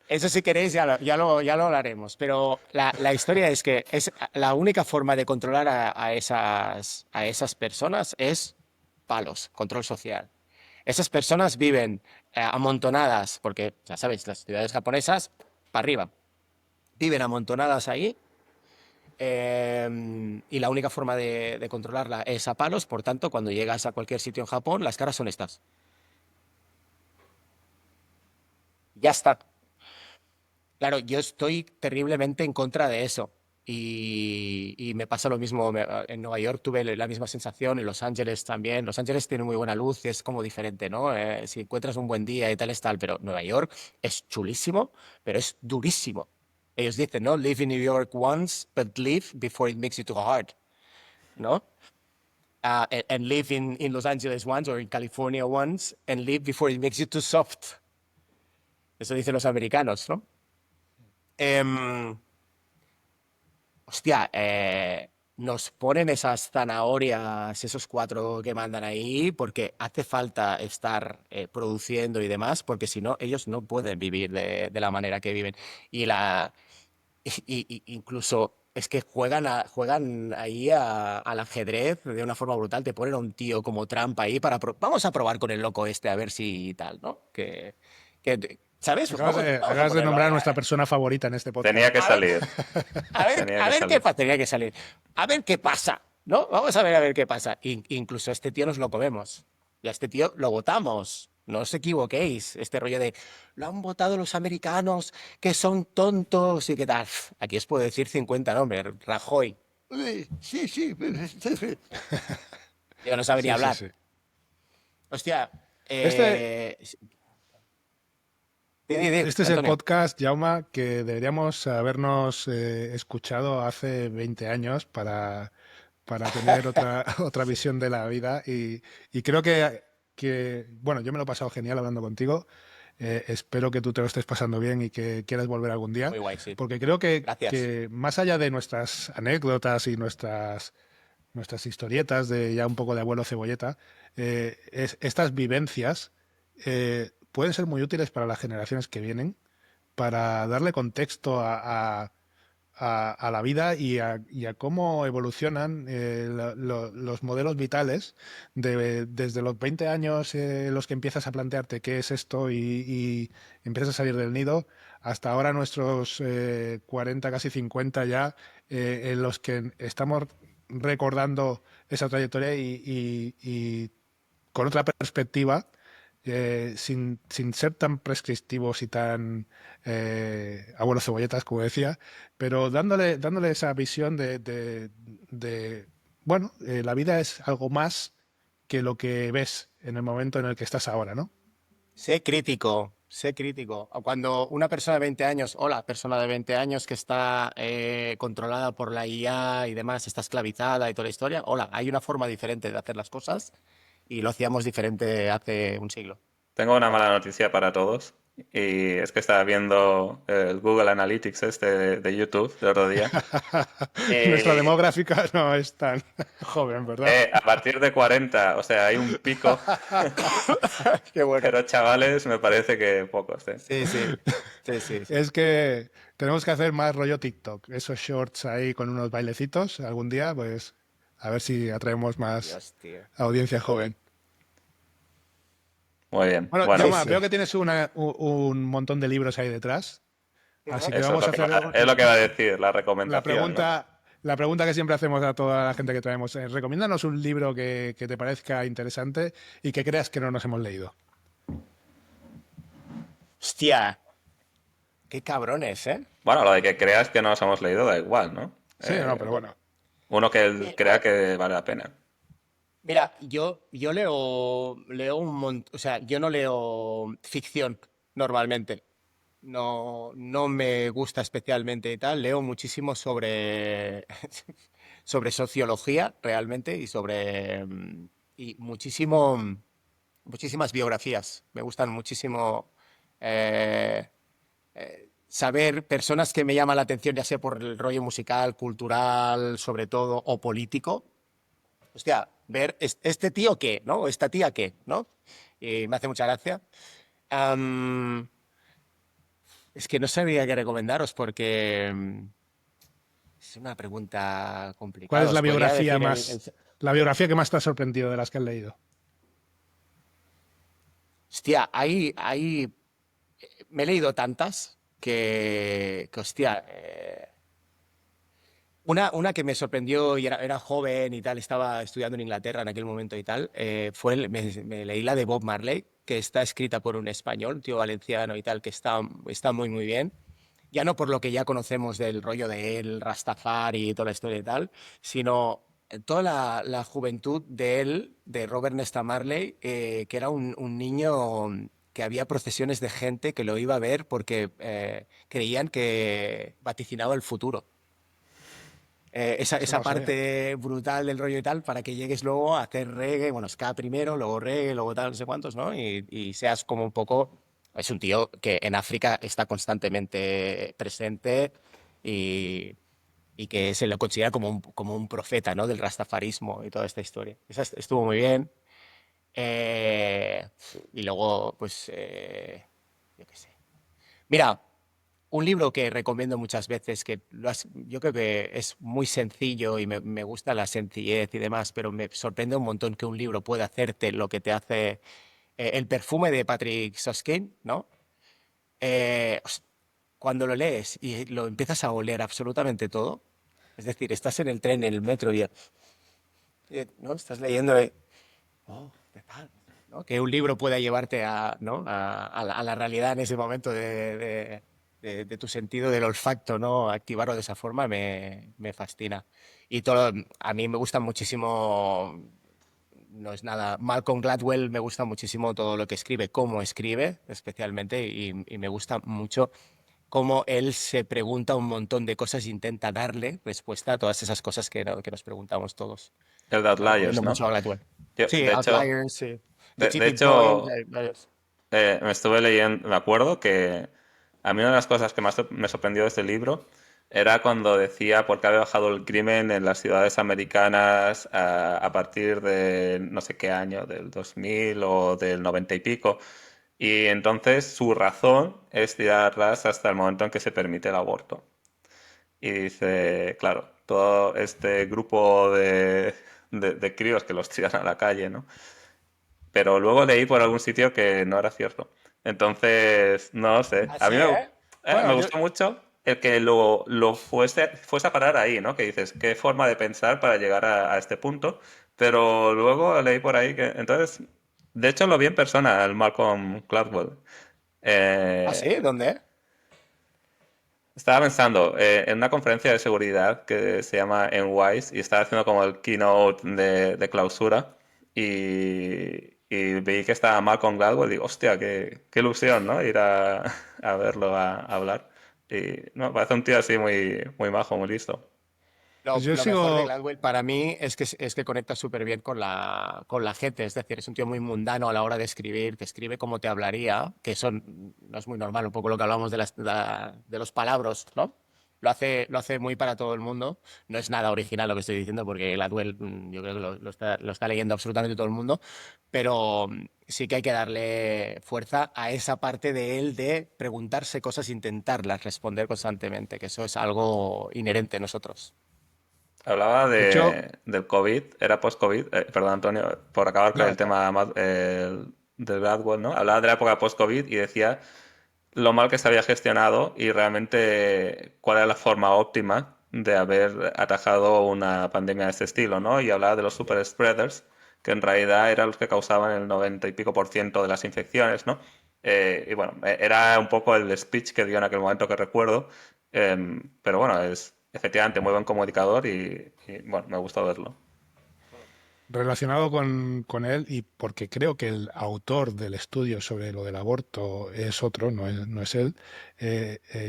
eso si queréis ya lo hablaremos. Pero la historia es que es la única forma de controlar a esas personas es palos, control social. Esas personas viven amontonadas, porque ya sabéis, las ciudades japonesas, para arriba, viven amontonadas ahí, y la única forma de controlarla es a palos. Por tanto, cuando llegas a cualquier sitio en Japón, las caras son estas. Ya está. Claro, yo estoy terriblemente en contra de eso. Y me pasa lo mismo. En Nueva York tuve la misma sensación, en Los Ángeles también. Los Ángeles tiene muy buena luz y es como diferente, ¿no? Si encuentras un buen día y tal es tal, pero Nueva York es chulísimo, pero es durísimo. Ellos dicen, ¿no? Live in New York once, but live before it makes you too hard, ¿no? And live in Los Angeles once or in California once, and live before it makes you too soft. Eso dicen los americanos, ¿no? Em, Hostia, nos ponen esas zanahorias, esos 4 que mandan ahí, porque hace falta estar produciendo y demás, porque si no, ellos no pueden vivir de la manera que viven. Y incluso es que juegan ahí al ajedrez de una forma brutal. Te ponen a un tío como trampa ahí vamos a probar con el loco este a ver si tal, ¿no? ¿Sabes? Vamos a Acabas de ponerlo nombrar ahí. a nuestra persona favorita en este Tenía podcast. que A ver, salir, tenía a que ver qué salir. pasa. Tenía que salir. A ver qué pasa, ¿no? Vamos a ver qué pasa. Incluso a este tío nos lo comemos. Y a este tío lo votamos. No os equivoquéis. Este rollo de lo han votado los americanos, que son tontos y qué tal. Aquí os puedo decir 50 nombres. Rajoy. Sí, sí. Yo no sabe ni Sí, sí, hablar. sí. Hostia. Este, este es el Antonio. podcast, Jauma, que deberíamos habernos escuchado hace 20 años para tener otra, otra visión de la vida. Y creo bueno, yo me lo he pasado genial hablando contigo. Espero que tú te lo estés pasando bien y que quieras volver algún día, Muy guay, sí. porque creo Gracias. que más allá de nuestras anécdotas y nuestras historietas de ya un poco de abuelo cebolleta, estas vivencias pueden ser muy útiles para las generaciones que vienen, para darle contexto a la vida y a cómo evolucionan los modelos vitales desde los 20 años los que empiezas a plantearte qué es esto y empiezas a salir del nido, hasta ahora nuestros 40, casi 50 ya, en los que estamos recordando esa trayectoria y con otra perspectiva, sin ser tan prescriptivos y tan abuelos cebolletas, como decía, pero dándole esa visión bueno, la vida es algo más que lo que ves en el momento en el que estás ahora, ¿no? Sé crítico, sé crítico. O cuando una persona de 20 años, o la persona de 20 años que está controlada por la IA y demás, está esclavizada y toda la historia, hola, hay una forma diferente de hacer las cosas y lo hacíamos diferente hace un siglo. Tengo una mala noticia para todos. Y es que estaba viendo el Google Analytics este de YouTube el otro día. Nuestra Eh, demográfica no es tan joven, ¿verdad? a partir de 40, o sea, hay un pico, Qué bueno. pero chavales me parece que pocos, ¿eh? Sí, sí, sí, sí, sí. Es que tenemos que hacer más rollo TikTok, esos shorts ahí con unos bailecitos algún día, pues a ver si atraemos más Dios, tío. audiencia joven. Muy bien. Bueno, Bueno, Sí, Jaume, sí. veo que tienes un montón de libros ahí detrás, así Ujú. que eso vamos a hacer es lo que va a decir, la la recomendación, ¿no? la pregunta que siempre hacemos a toda la gente que traemos. Recomiéndanos un libro que te parezca interesante y que creas que no nos hemos leído. Hostia, qué cabrones, ¿eh? Bueno, lo de que creas que no nos hemos leído da igual, ¿no? Sí, no, pero bueno. Uno que él crea que vale la pena. Mira, yo leo un montón, o sea, yo no leo ficción normalmente. No, no me gusta especialmente y tal. Leo muchísimo sobre, sobre sociología realmente y sobre y muchísimas biografías. Me gustan muchísimo eh, saber personas que me llaman la atención, ya sea por el rollo musical, cultural, sobre todo, o político. Hostia, ver este tío qué, ¿no? O esta tía qué, ¿no? Y me hace mucha gracia. Am, es que no sabría qué recomendaros porque es una pregunta ¿Cuál complicada. es Os podría decir la biografía que más te ha sorprendido de las que has leído? hostia, me he leído tantas hostia, una que me sorprendió y era joven y tal, estaba estudiando en Inglaterra en aquel momento y tal, me leí la de Bob Marley, que está escrita por un español, un tío valenciano y tal, que está muy, muy bien. Ya no por lo que ya conocemos del rollo de él, Rastafari y toda la historia y tal, sino toda la juventud de él, de Robert Nesta Marley, que era un niño que había procesiones de gente que lo iba a ver porque creían que vaticinaba el futuro. Eso no Esa lo sabía. parte brutal del rollo y tal, para que llegues luego a hacer reggae, bueno, ska primero, luego reggae, luego tal, no sé cuántos, ¿no? Y seas como un poco Es un tío que en África está constantemente presente y, y que se lo considera como un profeta, ¿no? Del rastafarismo y toda esta historia. Esa estuvo muy bien. Eh, y luego, pues, yo qué sé. Mira, un libro que recomiendo muchas veces, yo creo que es muy sencillo y me gusta la sencillez y demás, pero me sorprende un montón que un libro pueda hacerte lo que te hace El perfume de Patrick Susskind, ¿no? Os- Cuando lo lees y lo empiezas a oler absolutamente todo, es decir, estás en el tren, en el metro ¿no? Estás leyendo, oh, qué tal, ¿no? Que un libro pueda llevarte ¿no? a la realidad en ese momento de tu sentido del olfacto, ¿no? Activarlo de esa forma me fascina. Y todo, a mí me gusta muchísimo, no es nada, Malcolm Gladwell me gusta muchísimo todo lo que escribe, cómo escribe especialmente, y me gusta mucho cómo él se pregunta un montón de cosas e intenta darle respuesta a todas esas cosas que nos preguntamos todos. El de Lo recomiendo Outliers, ¿no? mucho a Gladwell. Yo, Sí, de hecho, Outliers, sí. The de Tipping Point, hecho, varios. me estuve leyendo, me acuerdo que a mí una de las cosas que más me sorprendió de este libro era cuando decía por qué había bajado el crimen en las ciudades americanas a partir de no sé qué año, del 2000 o del 90 y pico. Y entonces su razón es tirarlas hasta el momento en que se permite el aborto. Y dice, claro, todo este grupo de críos que los tiran a la calle, ¿no? Pero luego leí por algún sitio que no era cierto. Entonces, no sé. A Así, mí ¿eh? me Bueno, yo, gustó mucho el que lo fuese a parar ahí, ¿no? Que dices, qué forma de pensar para llegar a este punto. Pero luego leí por ahí que... Entonces, de hecho lo vi en persona, al Malcolm Gladwell. ¿ah, Eh, sí? ¿Dónde? Estaba pensando en una conferencia de seguridad que se llama NWISE y estaba haciendo como el keynote de clausura y vi que estaba Malcolm Gladwell y digo, hostia, qué ilusión, ¿no? Ir a verlo, a hablar. Y no, parece un tío así muy majo, muy listo. Pues yo Lo mejor de sigo, Gladwell para mí es que conecta súper bien con la gente. Es decir, es un tío muy mundano a la hora de escribir, que escribe como te hablaría, que eso no es muy normal, un poco lo que hablamos de los palabras, ¿no? Lo hace muy para todo el mundo. No es nada original lo que estoy diciendo, porque Gladwell yo creo que lo está leyendo absolutamente todo el mundo, pero sí que hay que darle fuerza a esa parte de él de preguntarse cosas, intentarlas responder constantemente, que eso es algo inherente a nosotros. Hablaba de hecho, del COVID, era post-COVID, perdón Antonio, por acabar con no, el tema más, del Gladwell, ¿no? Hablaba de la época post-COVID y decía lo mal que se había gestionado y realmente cuál era la forma óptima de haber atajado una pandemia de este estilo, ¿no? Y hablaba de los super spreaders, que en realidad eran los que causaban el 90 y pico por ciento de las infecciones, ¿no? Y bueno, era un poco el speech que dio en aquel momento que recuerdo, pero bueno, es efectivamente muy buen comunicador y, bueno, me gusta verlo. relacionado con él, y porque creo que el autor del estudio sobre lo del aborto es otro, no es él,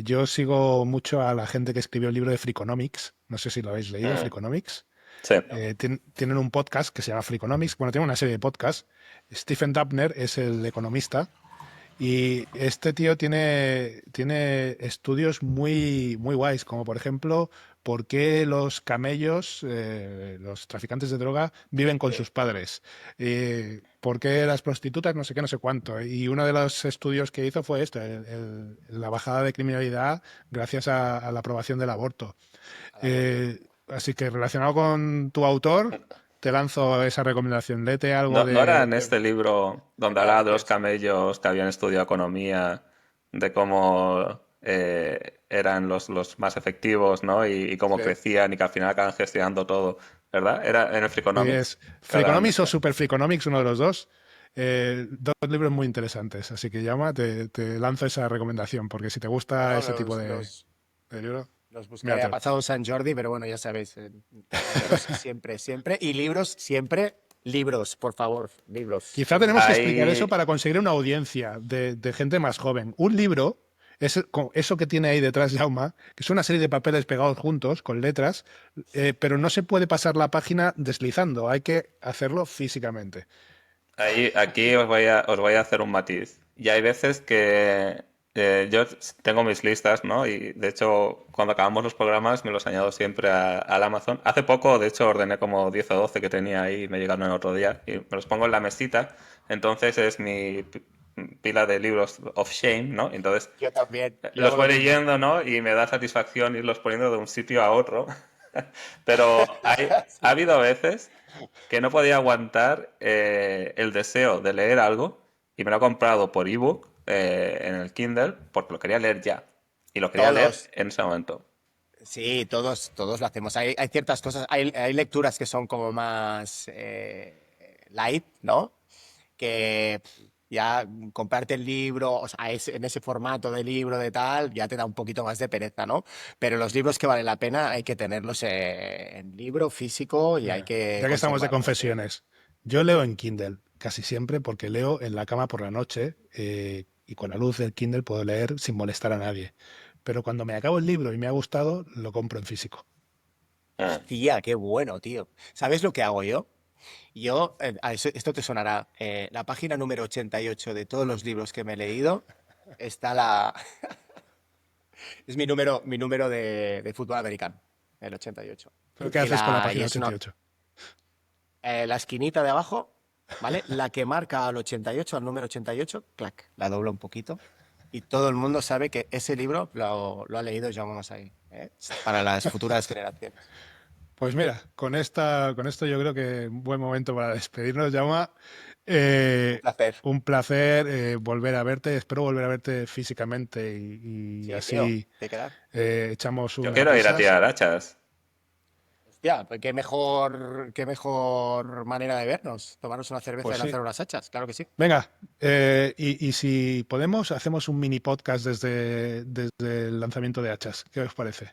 yo sigo mucho a la gente que escribió el libro de Freakonomics, no sé si lo habéis leído, Mm, Freakonomics. sí. Tienen un podcast que se llama Freakonomics, bueno, tienen una serie de podcasts. Stephen Dubner es el economista. Y este tío tiene estudios muy guays, como por ejemplo, por qué los camellos, los traficantes de droga, viven con sus padres. Por qué las prostitutas, no sé qué, no sé cuánto. Y uno de los estudios que hizo fue esto, la bajada de criminalidad gracias a la aprobación del aborto. Al aborto. Así que relacionado con tu autor, te lanzo esa recomendación. Léete algo ¿No, no era de... en este libro donde hablaba de Efectivamente. los camellos que habían estudiado economía, de cómo eran los más efectivos, ¿no? Y cómo Sí. crecían y que al final acaban gestionando todo, ¿verdad? Era en el Sí, Freakonomics es que hablaban de Freakonomics o esto. Super Freakonomics, uno de los dos. Dos libros muy interesantes, así que llama, te lanzo esa recomendación, porque si te gusta Bueno, ese tipo de libro, los buscaré. Ha míratelo. pasado San Jordi, pero bueno, ya sabéis, libros siempre, siempre. Y libros siempre, libros, por favor, libros. Quizá tenemos que explicar eso Hay, para conseguir una audiencia de gente más joven. Un libro es eso que tiene ahí detrás Jauma, que es una serie de papeles pegados juntos con letras, pero no se puede pasar la página deslizando, hay que hacerlo físicamente. Aquí os voy a hacer un matiz. Y hay veces que yo tengo mis listas, ¿no? Y de hecho, cuando acabamos los programas me los añado siempre al Amazon. Hace poco, de hecho, ordené como 10 o 12 que tenía ahí y me llegaron el otro día. Y me los pongo en la mesita. Entonces es mi pila de libros of shame, ¿no? Entonces Yo también. Yo los hago lo voy mismo. leyendo, ¿no? Y me da satisfacción irlos poniendo de un sitio a otro. Pero ha habido veces que no podía aguantar el deseo de leer algo y me lo he comprado por ebook en el Kindle porque lo quería leer ya. Y lo quería leer Todos. en ese momento. Sí, todos lo hacemos. Hay ciertas cosas, hay lecturas que son como más light, ¿no? Que ya comprarte el libro, o sea, en ese formato de libro de tal, ya te da un poquito más de pereza, ¿no? Pero los libros que valen la pena hay que tenerlos en libro físico y hay Mira, que ya que estamos de conservarlos, ¿eh? confesiones, yo leo en Kindle casi siempre porque leo en la cama por la noche y con la luz del Kindle puedo leer sin molestar a nadie. Pero cuando me acabo el libro y me ha gustado, lo compro en físico. Ah. Hostia, qué bueno, tío. ¿Sabes lo que hago yo? Yo, esto te sonará, la página número 88 de todos los libros que me he leído está es mi número de fútbol americano, el 88. ¿Pero qué Y, haces con la y página es 88? la esquinita de abajo, ¿vale? La que marca al 88, al número 88, clac, la doblo un poquito. Y todo el mundo sabe que ese libro lo ha leído Jaume Massagué, ¿eh? Para las futuras generaciones. Pues mira, con esto yo creo que un buen momento para despedirnos, Jaume. Un placer. Un placer volver a verte, espero volver a verte físicamente y Sí, tío, así te quedar. echamos Yo unas quiero ir a risas. tirar hachas. Ya, pues qué mejor manera de vernos. Tomarnos una cerveza Pues y sí. lanzar unas hachas, claro que sí. Venga, y si podemos, hacemos un mini podcast desde el lanzamiento de hachas. ¿Qué os parece?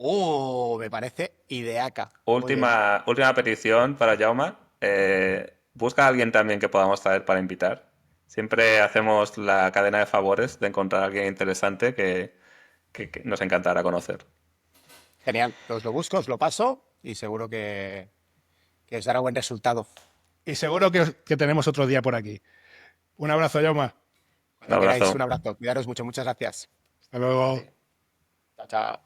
Me parece ideaca. Muy bien. Última petición para Jaume. Busca a alguien también que podamos traer para invitar. Siempre hacemos la cadena de favores de encontrar a alguien interesante que nos encantará conocer. Genial. Os lo busco, os lo paso y seguro que os dará buen resultado. Y seguro que tenemos otro día por aquí. Un abrazo, Jaume. Un Cuando queráis, abrazo. un abrazo. Cuidaros mucho. Muchas gracias. Hasta luego. Vale. Chao, chao.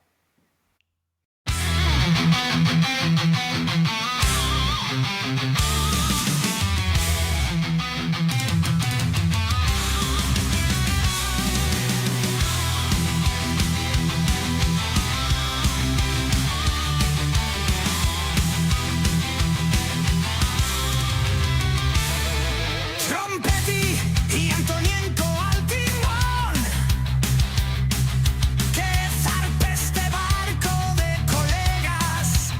Trompetti y Antonienko al timón. Que zarpe este barco de colegas.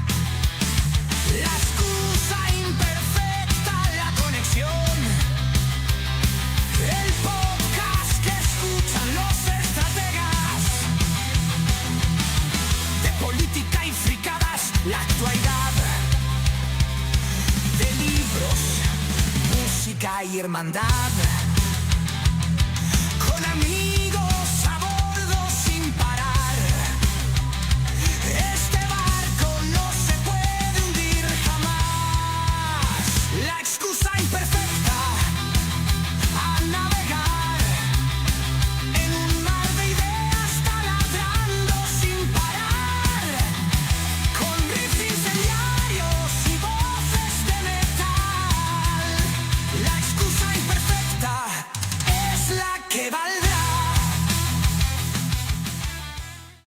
La excusa imperfecta, la conexión. El podcast que escuchan los estrategas. De política y fricadas, la actualidad. De libros, música y hermandad.